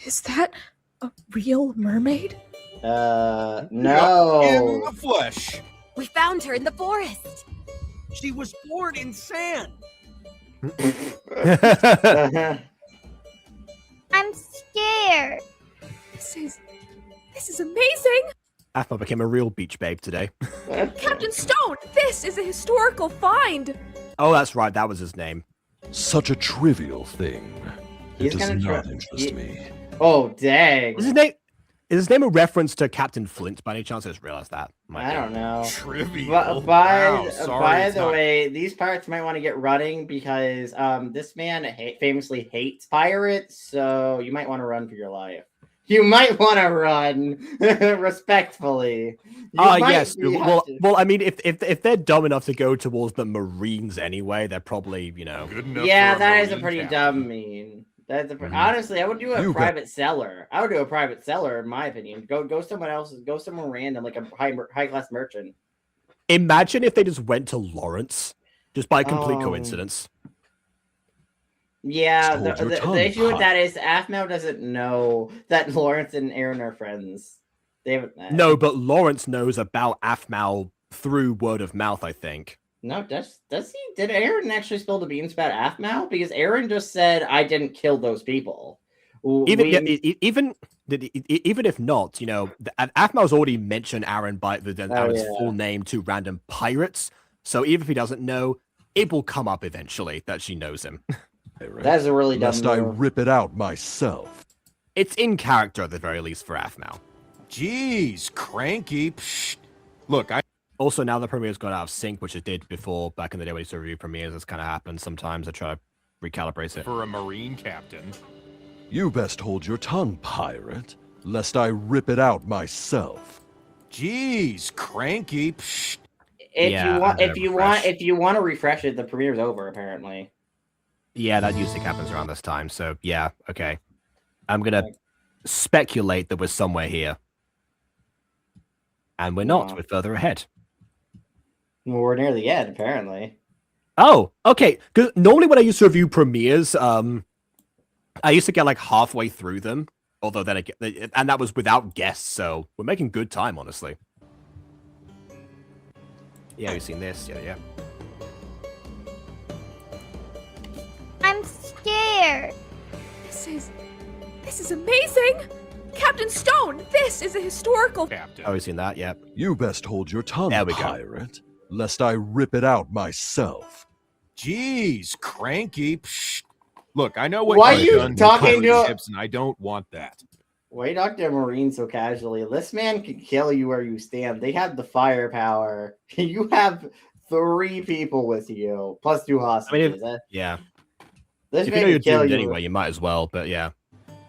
Is that a real mermaid? No. In the flesh. We found her in the forest. She was born in sand. I'm scared. This is amazing. Aphmau became a real beach babe today. Captain Stone, this is a historical find. Oh, that's right. That was his name. Such a trivial thing. He's It does gonna not try- interest me. Oh, dang. Is his name a reference to Captain Flint by any chance? I just realized that. I don't know. Trivial. By Sorry, the way, these pirates might want to get running because this man famously hates pirates, so you might want to run for your life. You might want to run respectfully. Yes. Well, I mean, if they're dumb enough to go towards the Marines anyway, they're probably, you know. Good enough. Yeah, for that is a Marine pretty captain. dumb mean. That's honestly, I would do a private seller. I would do a private seller, in my opinion. Go someone else's. Go somewhere random, like a high class merchant. Imagine if they just went to Lawrence, just by complete coincidence. Yeah, Just hold your the tongue, issue with Pop. that is Aphmau doesn't know that Lawrence and Aaron are friends. They haven't. No, but Lawrence knows about Aphmau through word of mouth, I think. No, does he? Did Aaron actually spill the beans about Aphmau? Because Aaron just said, "I didn't kill those people." Even if not, you know, Aphmau's already mentioned Aaron's full name to random pirates. So even if he doesn't know, it will come up eventually that she knows him. That's a really dumb Lest I move. rip it out myself. It's in character at the very least for Aphmau. Jeez, cranky. Psh. Look, Also, now the premiere's gone out of sync, which it did before back in the day when I used to review premieres. This kind of happens sometimes. I try to recalibrate it. for a Marine captain. You best hold your tongue, pirate, lest I rip it out myself. Jeez, cranky. Psh. If you want to refresh it, the premiere's over apparently. Yeah, that usually happens around this time. So yeah, okay. I'm gonna speculate that we're somewhere here, and we're not. We're further ahead. Well, we're near the end, apparently. Oh, okay. Because normally when I used to review premieres, I used to get like halfway through them. Although then again, and that was without guests, so we're making good time, honestly. Yeah, you've seen this. Yeah. I'm scared. This is amazing. Captain Stone, this is a historical. Captain. Oh, we've seen that. Yep. You best hold your tongue, There we go. pirate, lest I rip it out myself. Jeez, cranky. Psh. Look, I know what Why you've you done talking to to- ships, and I don't want that. Why you talk to a Marine so casually? This man can kill you where you stand. They have the firepower. You have 3 people with you, plus 2 hostages. Yeah. This If you man know you're can kill doomed you. anyway, you might as well. But yeah.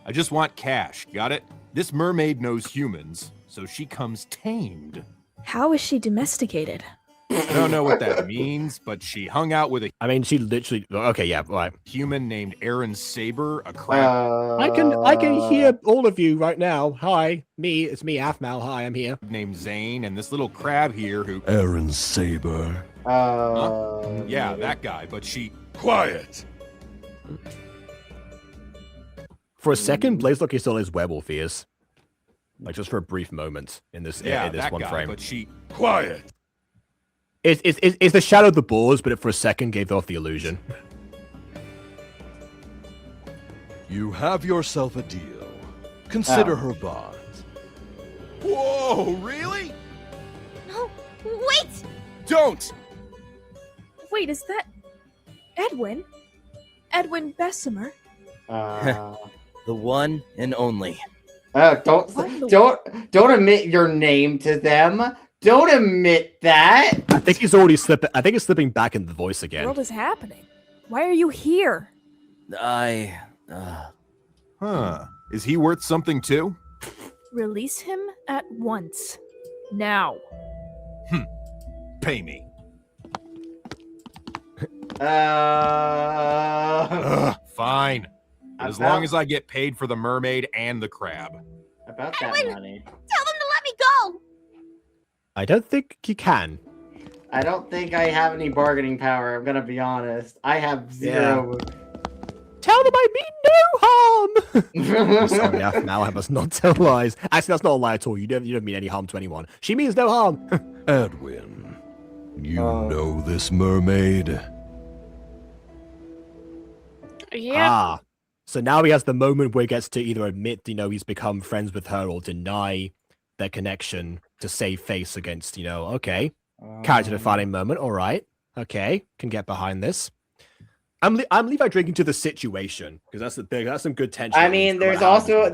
I just want cash. Got it? This mermaid knows humans, so she comes tamed. How is she domesticated? I don't know what that means, but she hung out with a I mean, she literally. Okay, yeah, right. human named Aaron Saber, a crab I can hear all of you right now. Hi, it's me, Aphmau. Hi, I'm here. named Zane, and this little crab here who. Aaron Saber. Yeah, that guy, but she. Quiet. For a second, Blaze Lucky still is werewolf ears. Like, just for a brief moment in this, in this one frame. But she... Quiet! It's the shadow of the boars, but it for a second gave off the illusion. You have yourself a deal. Consider her bond. Whoa, really? No, wait! Don't! Wait, is that Edwin? Edwin Bessemer? The one and only. Don't admit your name to them. Don't admit that. I think he's already slipping. I think he's slipping back in the voice again. What is happening? Why are you here? Huh. Is he worth something too? Release him at once. Now. Pay me. Fine. As long as I get paid for the mermaid and the crab. About that money. Tell them to let me go! I don't think you can. I don't think I have any bargaining power, I'm gonna be honest. I have zero. Tell them I mean no harm! Sorry, Aphmau, I must not tell lies. Actually, that's not a lie at all. You don't mean any harm to anyone. She means no harm. Edwin, you know this mermaid? Yeah. So now he has the moment where he gets to either admit, he's become friends with her or deny their connection to save face against, okay. Character defining moment, all right. Okay, can get behind this. I'm Levi drinking to the situation because that's some good tension. I mean, there's also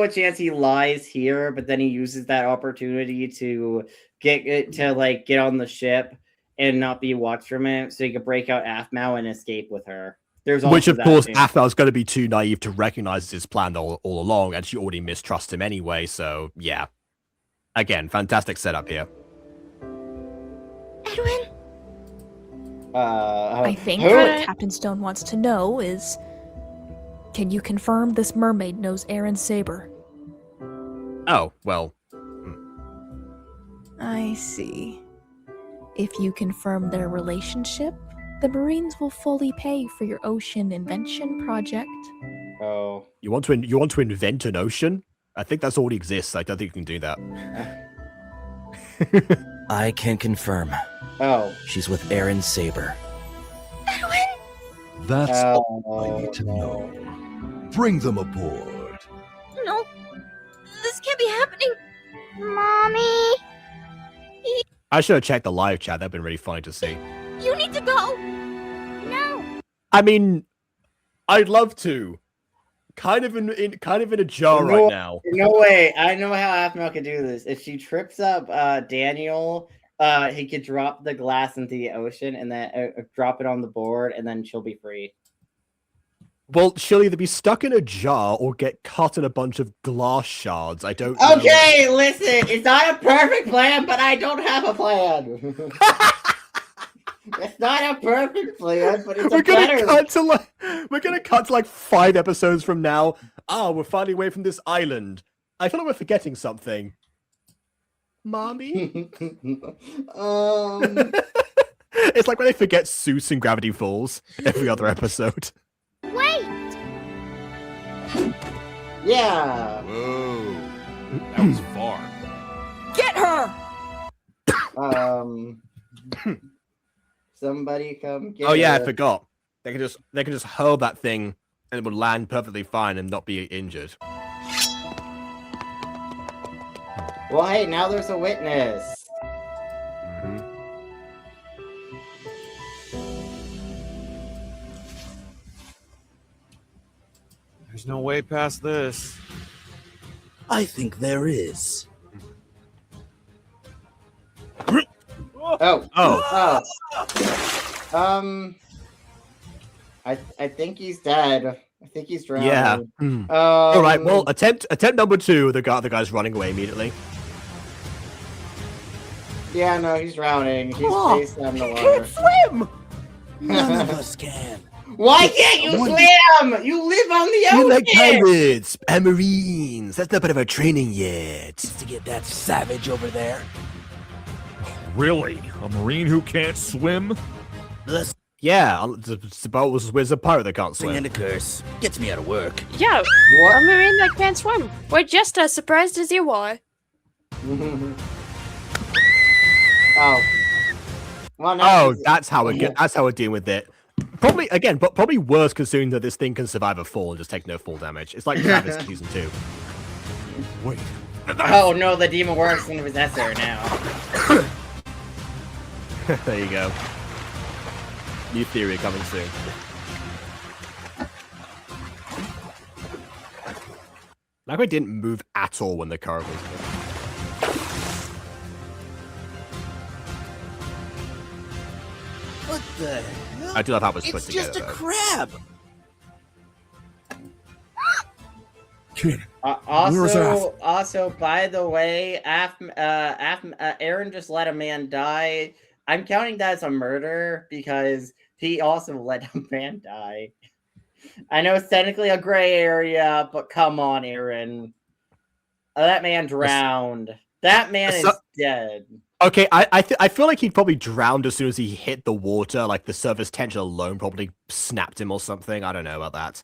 a chance he lies here, but then he uses that opportunity to get on the ship and not be watched from it, so he could break out Aphmau and escape with her. Which, of course, Aphmau's going to be too naive to recognize his plan all along, and she already mistrusts him anyway, so, yeah. Again, fantastic setup here. Edwin? I think what Captain Stone wants to know is, can you confirm this mermaid knows Aaron Saber? Oh, well. I see. If you confirm their relationship, the Marines will fully pay for your ocean invention project. Oh. You want to invent an ocean? I think that's already exists. I don't think you can do that. I can confirm. Oh. She's with Aaron Saber. Edwin? That's all I need to know. Bring them aboard. No. This can't be happening. Mommy? I should have checked the live chat. That'd been really funny to see. You need to go. No. I mean, I'd love to. Kind of in a jar right now. No way. I know how Aphmau could do this. If she trips up Daniel, he could drop the glass into the ocean and then drop it on the board, and then she'll be free. Well, she'll either be stuck in a jar or get cut in a bunch of glass shards. I don't know. Okay, listen. It's not a perfect plan, but I don't have a plan. It's not a perfect plan, but it's We're gonna cut to like 5 episodes from now. We're finally away from this island. I feel like we're forgetting something. Mommy? It's like when they forget Seuss in Gravity Falls every other episode. Wait! Yeah! Whoa. That was far. Get her! Somebody come get Oh yeah, her. I forgot. They can just hurl that thing and it would land perfectly fine and not be injured. Well, hey, now there's a witness. There's no way past this. I think there is. Oh. I think he's dead. I think he's drowning. Yeah. All right. Well, attempt number 2. The guy's running away immediately. Yeah, no, he's drowning. He's face down the water. Can't swim. None of us can. Why can't you swim? You live on the ocean. You're like pirates and Marines. That's not part of our training yet. Just to get that savage over there. Really? A Marine who can't swim? Yeah, it's about where's a pirate that can't swim. And a curse gets me out of work. Yo, a marine that can't swim. We're just as surprised as you are. Oh. Well, no, that's how we're dealing with it. Probably again, but probably worse considering that this thing can survive a fall and just take no fall damage. It's like Travis season 2. Wait. Oh no, the demon works gonna possess her now. There you go. New theory coming soon. Like I didn't move at all when the car was there. What the hell? I do love how it was put together. It's just a crab. Kid. Where's Also, by the way, Aaron just let a man die. I'm counting that as a murder because he also let a man die. I know it's technically a gray area, but come on, Aaron. That man drowned. That man is dead. Okay, I feel like he'd probably drowned as soon as he hit the water. Like the surface tension alone probably snapped him or something. I don't know about that.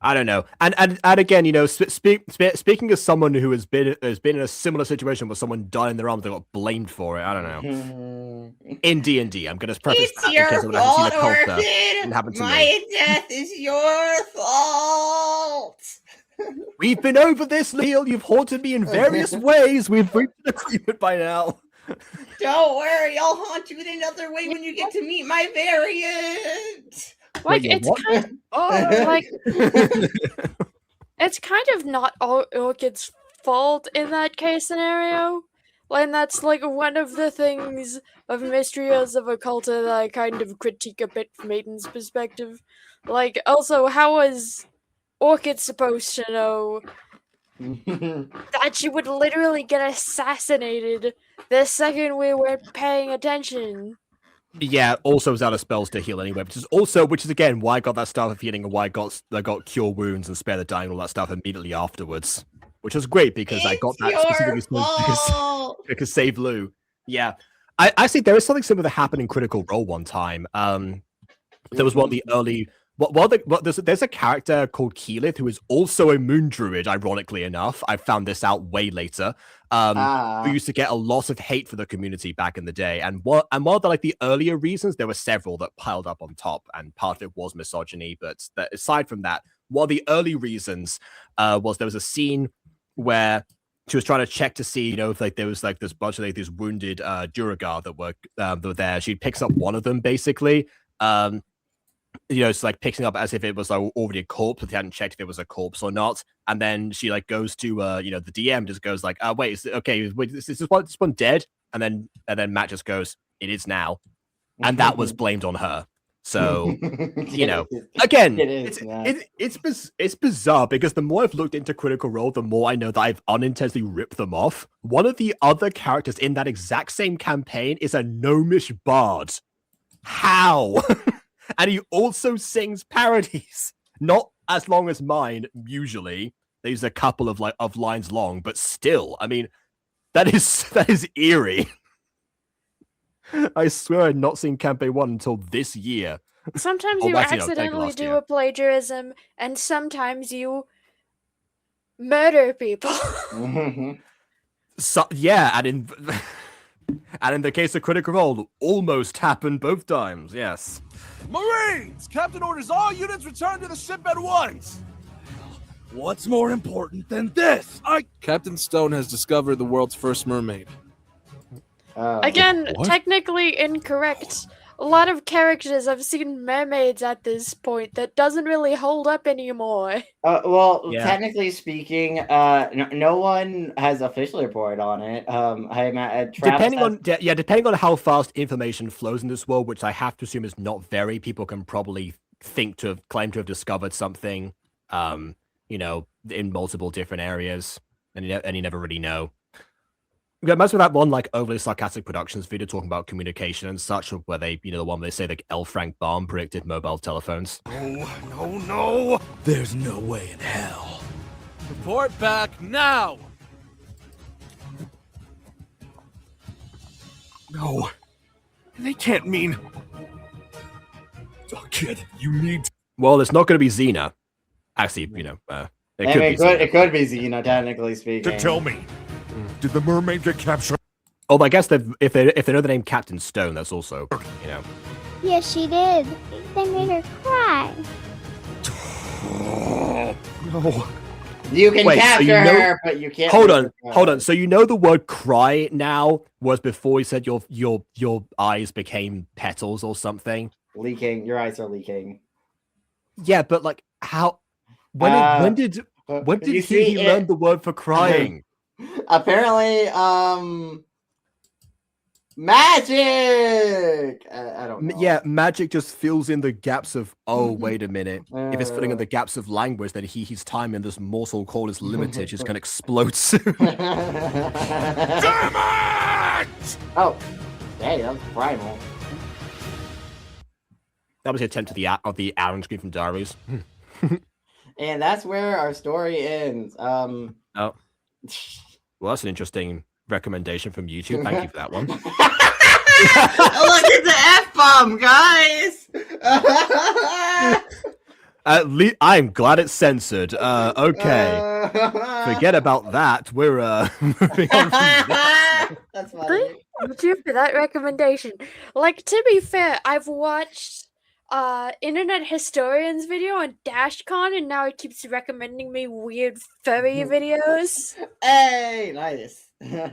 I don't know. And again, you know, speaking as someone who has been in a similar situation where someone died in their arms, they got blamed for it. I don't know. In D&D, I'm going to preface It's that your because I haven't seen a fault, cult Orchid. happen to me. My death is your fault. We've been over this, Leal. You've haunted me in various ways. We've reached an agreement by now. Don't worry, I'll haunt you in another way when you get to meet my variant. Like, Wait, it's what? kind like it's kind of not Orchid's fault in that case scenario. And that's like one of the things of Mysteries of Occulta that I kind of critique a bit from Aidan's perspective. Like, also, how was Orchid supposed to know that she would literally get assassinated the second we weren't paying attention? Yeah, also was out of spells to heal anyway, which is again why I got that stuff of healing and why I got cure wounds and spare the dying and all that stuff immediately afterwards, which was great because I got that specifically because save Lou. Yeah, I see there is something similar that happened in Critical Role one time. There was one of the early. There's a character called Keelith who is also a moon druid, ironically enough. I found this out way later. Who used to get a lot of hate for the community back in the day. And while the earlier reasons, there were several that piled up on top, and part of it was misogyny. But aside from that, one of the early reasons was there was a scene where she was trying to check to see, you know, if there was this bunch of these wounded Duragar that were there. She picks up one of them basically. You know, it's like picking up as if it was like already a corpse, but they hadn't checked if it was a corpse or not. And then she goes to you know, the DM just goes like, wait, is this one dead? And then Matt just goes, it is now. And that was blamed on her. So, you know, again, it's bizarre because the more I've looked into Critical Role, the more I know that I've unintentionally ripped them off. One of the other characters in that exact same campaign is a gnomish bard. How? And he also sings parodies, not as long as mine. Usually, there's a couple of lines long, but still, I mean, that is eerie. I swear I'd not seen Campaign 1 until this year. Sometimes you accidentally do a plagiarism, and sometimes you murder people. So, yeah, and in the case of Critical Role, almost happened both times. Yes. Marines! Captain orders all units return to the ship at once! What's more important than this? Captain Stone has discovered the world's first mermaid. Again, technically incorrect. A lot of characters I've seen mermaids at this point that doesn't really hold up anymore. Technically speaking, no one has officially reported on it. Depending on how fast information flows in this world, which I have to assume is not very, people can probably claim to have discovered something, you know, in multiple different areas, and you never really know. Yeah, most of that one overly sarcastic productions video talking about communication and such, where they, you know, the one where they say L. Frank Baum predicted mobile telephones. No. There's no way in hell. Report back now! They can't mean... Oh, kid, you need... Well, it's not going to be Xena. Actually, you know, it could be Xena. It could be Xena, technically speaking. To tell me, did the mermaid get captured? Oh, I guess if they know the name Captain Stone, that's also, you know. Yes, she did. They made her cry. Oh, no. You can capture her, but you can't. Hold on. So you know the word "cry" now was before you said your eyes became petals or something. Leaking. Your eyes are leaking. Yeah, but like how? When did he learn the word for crying? Apparently, magic. I don't know. Yeah, magic just fills in the gaps of. Oh, wait a minute. If it's filling in the gaps of language, then his time in this mortal coil is limited. He's gonna explode soon. Damn it! Oh, hey, that was primal. That was the attempt of the Aaron screen from Diaries. And that's where our story ends. Oh. Well, that's an interesting recommendation from YouTube. Thank you for that one. Look at the F-bomb, guys! At least I'm glad it's censored. Okay. Forget about that. We're moving on from this. That's funny. Thank you for that recommendation. Like, to be fair, I've watched Internet Historian's video on DashCon, and now it keeps recommending me weird furry videos. Hey, nice.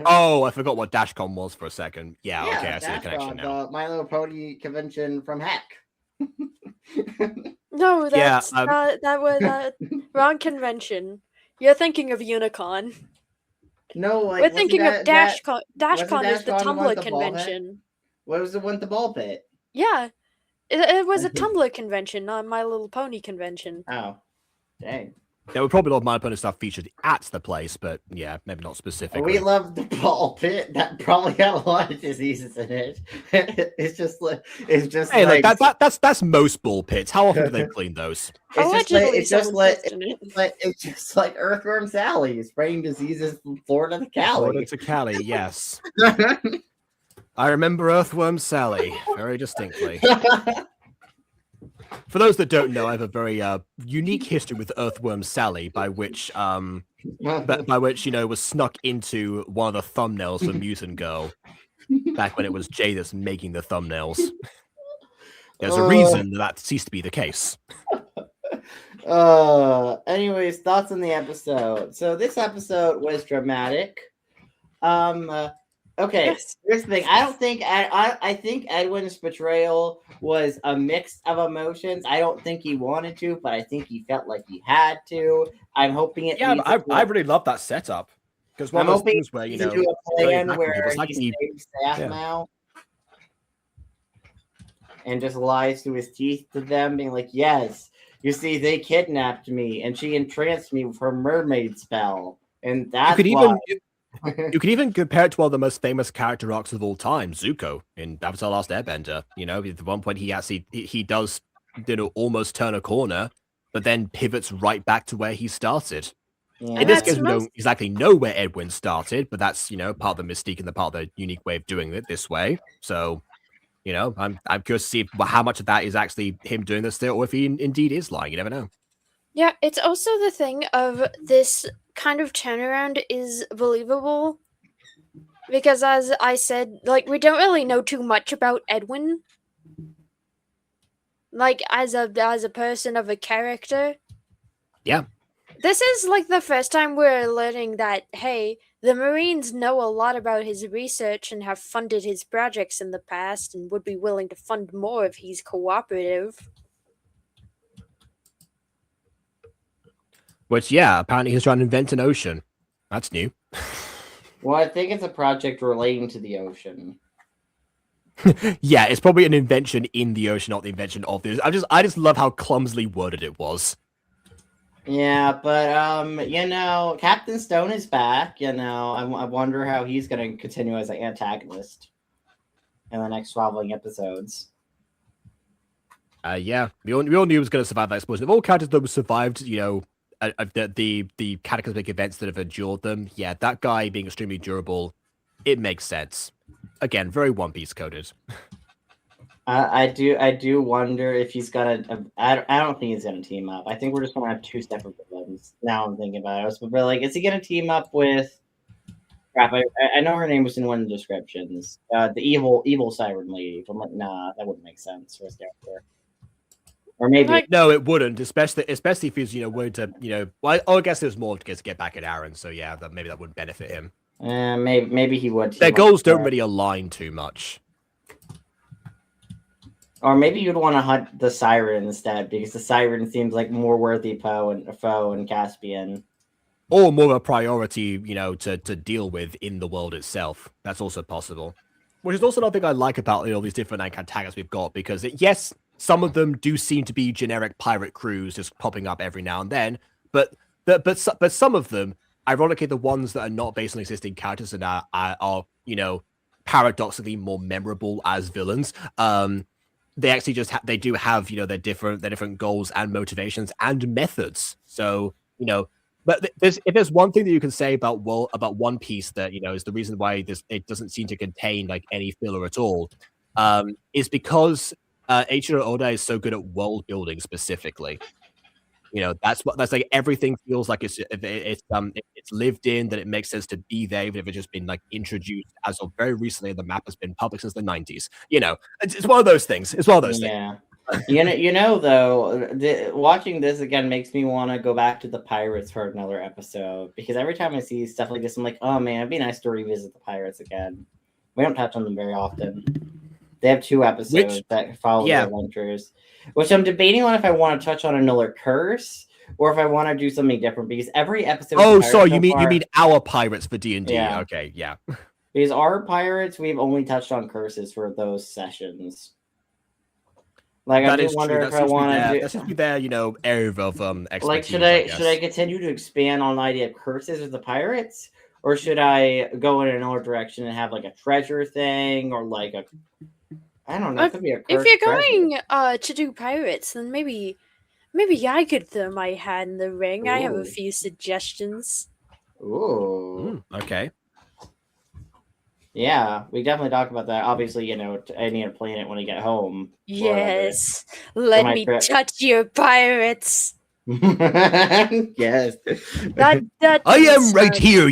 Oh, I forgot what DashCon was for a second. Yeah, okay, I see the connection now. The My Little Pony convention from Heck. No, that's that was wrong convention. You're thinking of Unicon. No, like, we're thinking of DashCon. DashCon DashCon is the Tumblr convention. What was the one with the ball pit? Yeah, it was a Tumblr convention, not My Little Pony convention. Oh, dang. There were probably a lot of My Little Pony stuff featured at the place, but yeah, maybe not specifically. We love the ball pit. That probably had a lot of diseases in it. It's just hey, like that's most ball pits. How often do they clean those? It's just like Earthworm Sally spreading diseases from Florida to Cali. Florida to Cali, yes. I remember Earthworm Sally very distinctly. For those that don't know, I have a very unique history with Earthworm Sally, by which was snuck into one of the thumbnails for Mutant Girl back when it was Jay that's making the thumbnails. There's a reason that ceased to be the case. Anyways, thoughts on the episode. So this episode was dramatic. Okay, here's the thing. I think Edwin's betrayal was a mix of emotions. I don't think he wanted to, but I think he felt like he had to. I'm hoping it. Yeah, I really love that setup because one of those things where do a plan where he saves Aphmau and just lies to his teeth to them, being like, "Yes, you see, they kidnapped me, and she entranced me with her mermaid spell, and that's why." You could even compare it to one of the most famous character arcs of all time, Zuko in Avatar: Last Airbender. You know, at one point he does almost turn a corner, but then pivots right back to where he started. Yeah. In this case, we don't exactly know where Edwin started, but that's part of the mystique and the part of the unique way of doing it this way. So, I'm curious to see how much of that is actually him doing this still, or if he indeed is lying. You never know. Yeah, it's also the thing of this kind of turnaround is believable because, as I said, like, we don't really know too much about Edwin, like, as a person of a character. Yeah. This is like the first time we're learning that, hey, the Marines know a lot about his research and have funded his projects in the past and would be willing to fund more if he's cooperative. Which, yeah, apparently he's trying to invent an ocean. That's new. Well, I think it's a project relating to the ocean. Yeah, it's probably an invention in the ocean, not the invention of this. I just love how clumsily worded it was. Yeah, but Captain Stone is back. I wonder how he's going to continue as an antagonist in the next traveling episodes. Yeah, we all knew he was going to survive that explosion. Of all characters that survived, the cataclysmic events that have endured them, yeah, that guy being extremely durable, it makes sense. Again, very One Piece coded. I do wonder if he's gonna. I don't think he's gonna team up. I think we're just gonna have two separate villains. Now I'm thinking about it. But like, is he gonna team up with? Crap, I know her name was in one of the descriptions. The evil siren lady. But I'm like, nah, that wouldn't make sense for his character. Or maybe no, it wouldn't. Especially if he's willing to Well, I guess there's more to get back at Aaron. So yeah, maybe that would benefit him. Maybe he would. Their goals don't really align too much. Or maybe you'd want to hunt the siren instead, because the siren seems like more worthy foe and Caspian. Or more of a priority, to deal with in the world itself. That's also possible. Which is also another thing I like about all these different antagonists we've got, because yes, some of them do seem to be generic pirate crews just popping up every now and then, but some of them, ironically, the ones that are not based on existing characters and are paradoxically more memorable as villains. They actually they do have their different goals and motivations and methods. So but if there's one thing that you can say about One Piece that is the reason why it doesn't seem to contain like any filler at all, is because Eiichiro Oda is so good at world building specifically. That's like everything feels like it's lived in, that it makes sense to be there, even if it's just been like introduced as of very recently. The map has been public since the 90s. It's one of those things. It's one of those things. Though, watching this again makes me want to go back to the pirates for another episode, because every time I see stuff like this, I'm like, oh man, it'd be nice to revisit the pirates again. We don't touch on them very often. They have 2 episodes that follow their adventures, which I'm debating on if I want to touch on another curse or if I want to do something different, because every episode. Oh, sorry, you mean our pirates for D&D? Yeah. Okay, yeah. Because our pirates, we've only touched on curses for those sessions. Like, I just wonder if I want to do. That's just be their, area of expertise. Like, should I continue to expand on the idea of curses with the pirates, or should I go in another direction and have like a treasure thing, or like a, I don't know, it could be a curse. If you're going to do pirates, then maybe I could throw my hat in the ring. Ooh. I have a few suggestions. Ooh. Okay. Yeah, we definitely talk about that. Obviously, I need to plan it when I get home. Yes. Let me touch your pirates. Yes. That I am right here,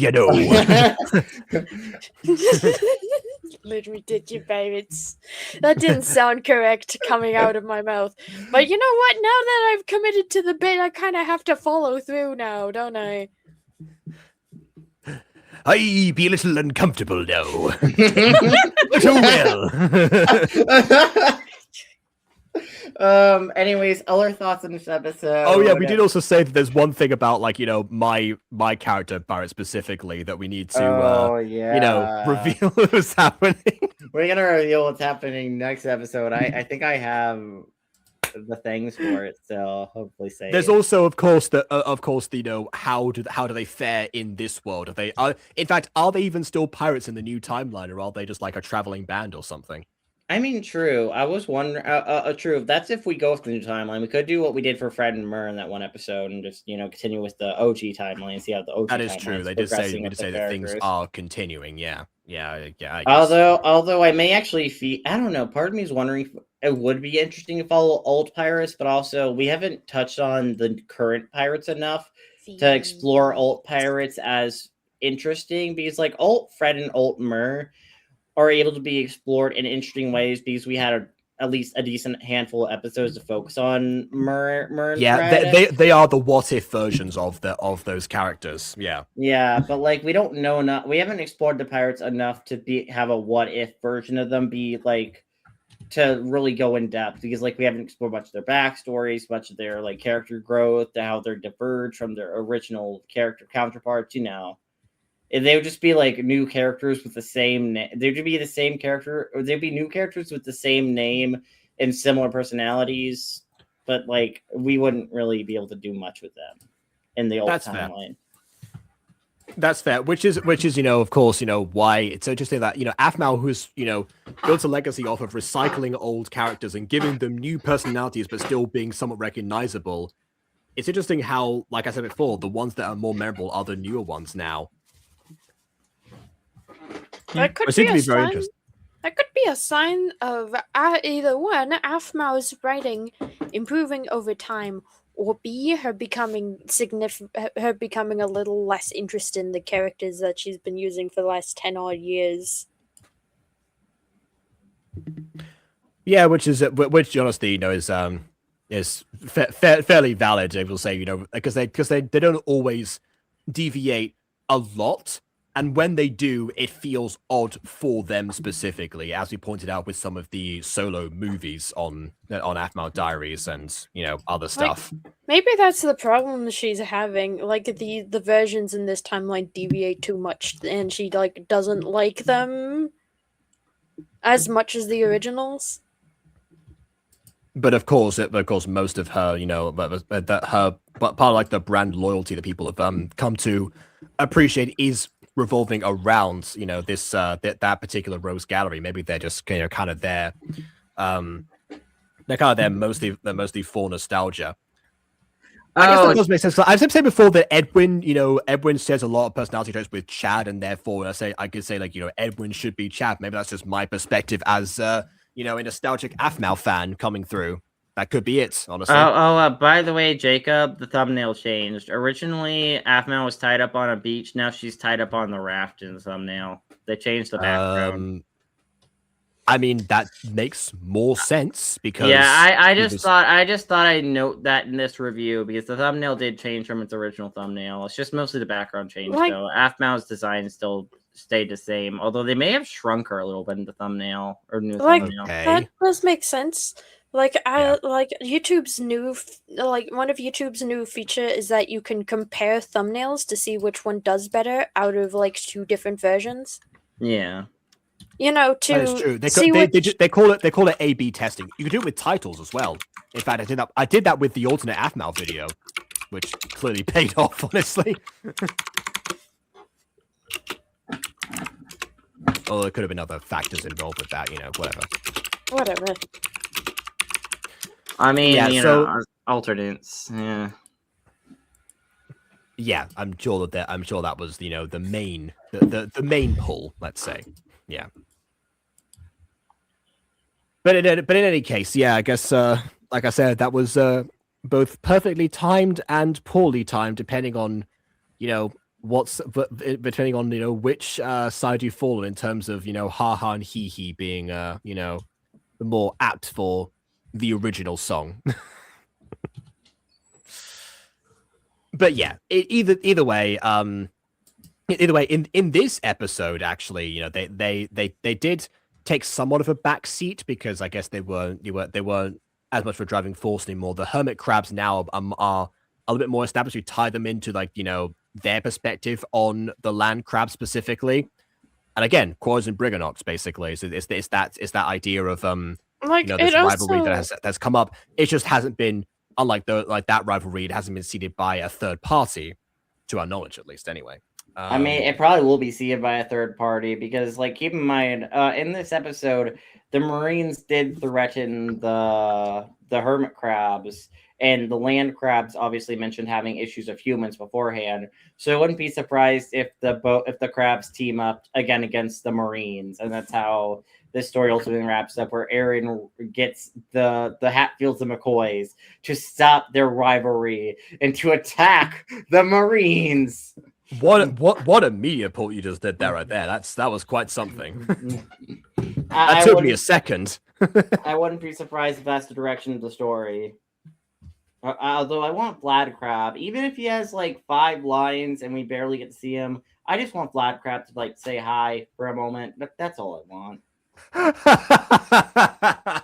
Let me touch your pirates. That didn't sound correct coming out of my mouth. But you know what? Now that I've committed to the bit, I kind of have to follow through now, don't I? I be a little uncomfortable now. Too well. Anyways, other thoughts on this episode? Oh yeah, we did also say that there's one thing about like my character Barrett specifically that we need to reveal what's happening. We're gonna reveal what's happening next episode. I think I have the things for it, so hopefully say there's also of course how do they fare in this world? Are they even still pirates in the new timeline, or are they just like a traveling band or something? I mean, true. I was wondering. True. That's if we go with the new timeline. We could do what we did for Fred and Mur in that one episode, and just continue with the OG timeline and see how the OG. That is true. They did say that things are continuing. Yeah. Although I may actually I don't know. Part of me is wondering if it would be interesting to follow old pirates, but also we haven't touched on the current pirates enough to explore old pirates as interesting, because like old Fred and old Mur are able to be explored in interesting ways, because we had at least a decent handful of episodes to focus on Mur and Fred. They are the what if versions of those characters. Yeah, but like we don't know enough. We haven't explored the pirates enough to have a what if version of them, be like to really go in depth, because like we haven't explored much of their backstories, much of their like character growth, how they're diverged from their original character counterparts. They would just be like new characters with the same name. They'd be the same character, or they'd be new characters with the same name and similar personalities, but like we wouldn't really be able to do much with them in the old timeline. That's fair. Which is of course why it's so interesting that Aphmau, who's built a legacy off of recycling old characters and giving them new personalities, but still being somewhat recognizable. It's interesting how, like I said before, the ones that are more memorable are the newer ones now. That could be very interesting. That could be a sign of either one, Aphmau's writing improving over time, or B, her becoming her becoming a little less interested in the characters that she's been using for the last 10 odd years. Yeah, which honestly, is fairly valid. I will say, because they don't always deviate a lot, and when they do, it feels odd for them specifically, as we pointed out with some of the solo movies on Aphmau Diaries and other stuff. Maybe that's the problem she's having. Like the versions in this timeline deviate too much, and she doesn't like them as much as the originals. But of course, most of her, that her, but part of like the brand loyalty that people have come to appreciate is revolving around this that particular Rose Gallery. Maybe they're just kind of there, they're kind of there mostly for nostalgia. I guess that does make sense. I've said before that Edwin shares a lot of personality traits with Chad, and therefore I could say Edwin should be Chad. Maybe that's just my perspective as a nostalgic Aphmau fan coming through. That could be it, honestly. By the way, Jacob, the thumbnail changed. Originally, Aphmau was tied up on a beach. Now she's tied up on the raft in the thumbnail. They changed the background. I mean, that makes more sense because I just thought I'd note that in this review because the thumbnail did change from its original thumbnail. It's just mostly the background change though. Aphmau's design still stayed the same, although they may have shrunk her a little bit in the thumbnail or new thumbnail. That does make sense. YouTube's new one of YouTube's new feature is that you can compare thumbnails to see which one does better out of two different versions. Yeah. That is true. They call it A/B testing. You can do it with titles as well. In fact, I did that with the alternate Aphmau video, which clearly paid off, honestly. Although there could have been other factors involved with that, Whatever. I mean, alternates. Yeah. Yeah, I'm sure that was the main pull. Let's say, yeah. But in any case, yeah, I guess like I said, that was both perfectly timed and poorly timed, depending on depending on which side you fall in terms of haha and hee hee being the more apt for the original song. But yeah, either way, in this episode, actually, they did take somewhat of a back seat because I guess they weren't as much of a driving force anymore. The hermit crabs now are a little bit more established. You tie them into their perspective on the land crab specifically, and again, Quads and Briganauts basically. So it's that idea of this rivalry that's come up. It just hasn't been, unlike that rivalry, it hasn't been seeded by a third party, to our knowledge, at least. Anyway, I mean, it probably will be seeded by a third party because, keep in mind, in this episode, the Marines did threaten the hermit crabs, and the land crabs obviously mentioned having issues of humans beforehand. So I wouldn't be surprised if the crabs team up again against the Marines, and that's how this story ultimately wraps up, where Aaron gets the Hatfields and McCoys to stop their rivalry and to attack the Marines. What a media pull you just did there right there. That was quite something. That took me a second. I wouldn't be surprised if that's the direction of the story. Although I want Vlad Crab, even if he has 5 lines and we barely get to see him, I just want Vlad Crab to say hi for a moment. That's all I want.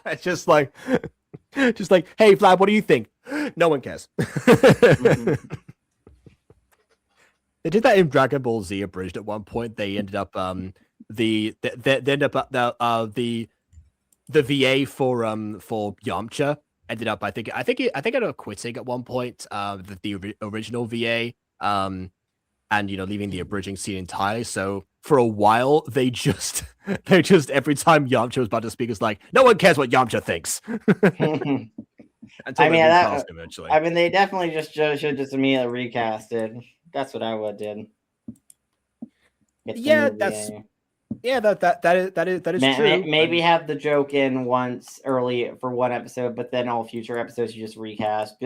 It's just like, hey Vlad, what do you think? No one cares. They did that in Dragon Ball Z Abridged at one point. They ended up the VA for Yamcha ended up I think ended up quitting at one point, the original VA, and leaving the abridging scene entirely. So for a while they just every time Yamcha was about to speak, it's like, no one cares what Yamcha thinks. I mean, they definitely should just immediately recast it. That's what I would do. Yeah, that's Yeah, that is true. Maybe have the joke in once early for one episode, but then all future episodes you just recast.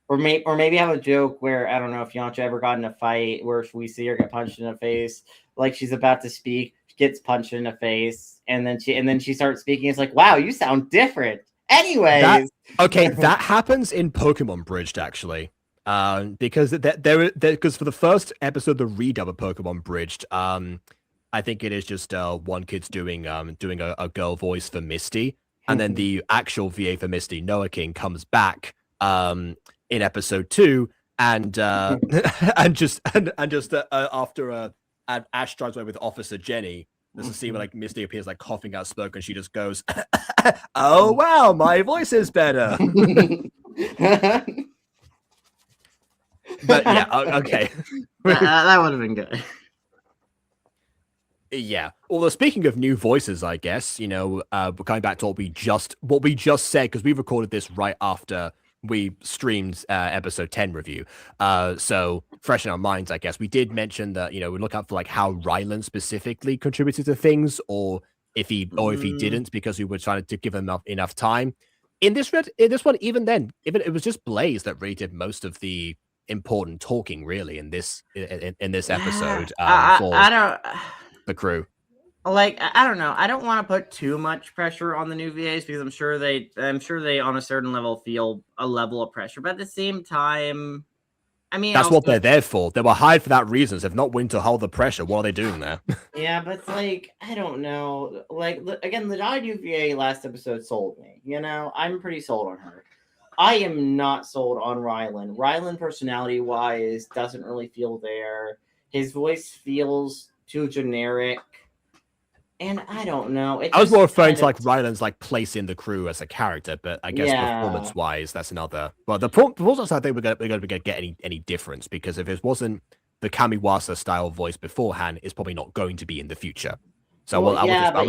Or maybe have a joke where, I don't know, if Yamcha ever got in a fight where we see her get punched in the face, like she's about to speak, gets punched in the face, and then she starts speaking. It's like, wow, you sound different. Anyways, that happens in Pokemon Bridged actually, because because for the first episode, the redub of Pokemon Bridged, I think it is just one kid's doing a girl voice for Misty, and then the actual VA for Misty, Noah King, comes back in episode 2, and after Ash drives away with Officer Jenny, there's a scene where like Misty appears like coughing out smoke, and she just goes, "Oh wow, my voice is better." But yeah, okay, that would have been good. Yeah. Although speaking of new voices, I guess, we're coming back to what we just said, because we recorded this right after we streamed episode 10 review. So fresh in our minds, I guess. We did mention that, we look out for like how Rylan specifically contributed to things, or if he didn't, because we were trying to give him enough time. In this one, even it was just Blaze that really did most of the important talking, really, in this episode. I don't. The crew. Like, I don't know. I don't want to put too much pressure on the new VAs, because I'm sure they on a certain level feel a level of pressure. But at the same time, I mean, that's what they're there for. They were hired for that reason. So if not willing to hold the pressure, what are they doing there? Yeah, but it's like, I don't know. Like, again, the new VA last episode sold me. I'm pretty sold on her. I am not sold on Rylan. Rylan, personality-wise, doesn't really feel there. His voice feels too generic, and I don't know. I was more referring to like Rylan's like place in the crew as a character, but I guess performance-wise, that's another. Well, the performance, I think we're going to get any difference, because if it wasn't the Kamiwasa style voice beforehand, it's probably not going to be in the future. So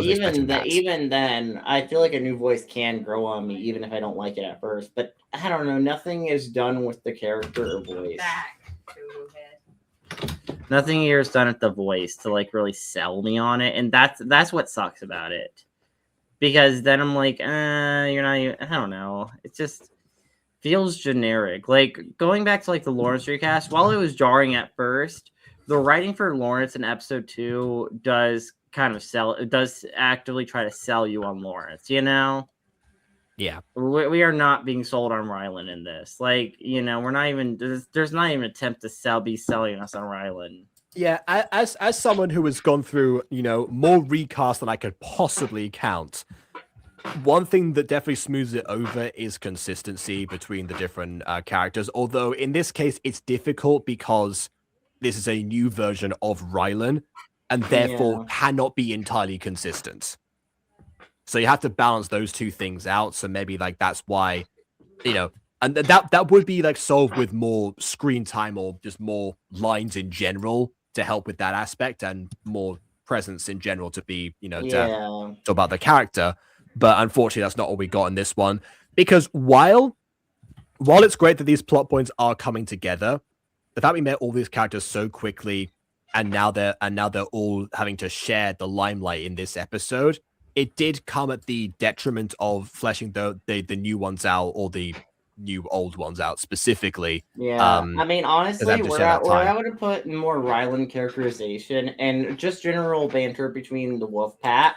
even then, I feel like a new voice can grow on me, even if I don't like it at first. But I don't know. Nothing is done with the character or voice. Nothing here is done at the voice to like really sell me on it, and that's what sucks about it. Because then I'm like, you're not even, I don't know. It just feels generic. Like, going back to like the Lawrence recast, while it was jarring at first, the writing for Lawrence in episode 2 does kind of sell. It does actively try to sell you on Lawrence. Yeah, we are not being sold on Rylan in this. Like, we're not even. There's not even an attempt to be selling us on Rylan. Yeah, as someone who has gone through, more recasts than I could possibly count, one thing that definitely smooths it over is consistency between the different characters. Although in this case, it's difficult because this is a new version of Rylan, and therefore cannot be entirely consistent. So you have to balance those two things out. So maybe like that's why, and that would be like solved with more screen time or just more lines in general to help with that aspect, and more presence in general to be, to talk about the character. But unfortunately, that's not all we got in this one, because while it's great that these plot points are coming together, the fact we met all these characters so quickly, and now they're all having to share the limelight in this episode, it did come at the detriment of fleshing the new ones out, or the new old ones out specifically. Yeah, I mean, honestly, where I would have put more Rylan characterization and just general banter between the wolf pack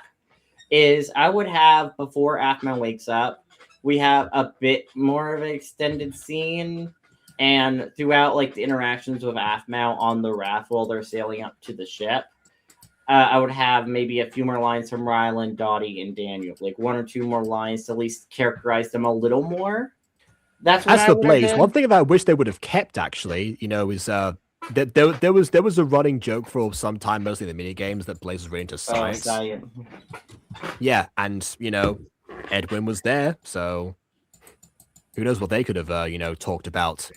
is, I would have, before Aphmau wakes up, we have a bit more of an extended scene, and throughout like the interactions with Aphmau on the raft while they're sailing up to the ship, I would have maybe a few more lines from Rylan, Dottie, and Daniel. Like 1 or 2 more lines to at least characterize them a little more. That's what as for Blaze. One thing that I wish they would have kept, actually, is that there was a running joke for some time, mostly in the mini games, that Blaze was really into science. Yeah, and Edwin was there, so who knows what they could have talked about.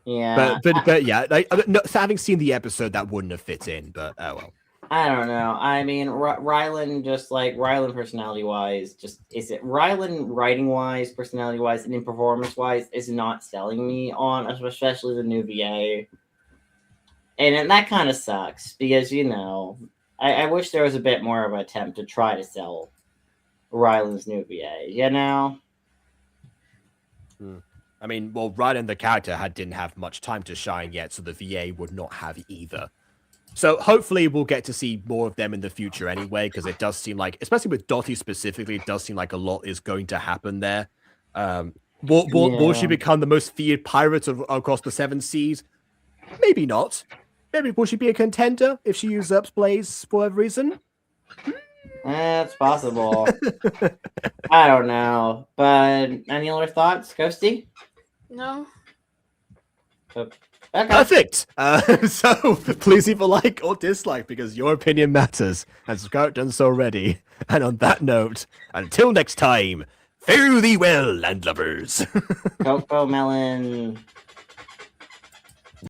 Yeah, but yeah, like, no, having seen the episode, that wouldn't have fit in. But oh well. I don't know. I mean, Rylan, just like Rylan personality wise, Rylan writing wise, personality wise, and in performance wise, is not selling me on, especially the new VA. And that kind of sucks because, you know, I wish there was a bit more of an attempt to try to sell Ryland's new VA, you know? I mean, well, Ryland, the character, didn't have much time to shine yet, so the VA would not have either. So hopefully we'll get to see more of them in the future anyway, because it does seem like, especially with Dottie specifically, it does seem like a lot is going to happen there. Will she become the most feared pirate across the 7 seas? Maybe not. Maybe will she be a contender if she usurps Blaze for whatever reason? It's possible. I don't know. But any other thoughts, Ghosty? No. Okay. Perfect. So please leave a like or dislike because your opinion matters, and Scout done so already. And on that note, until next time, fare thee well, landlubbers. Cocoa Melon.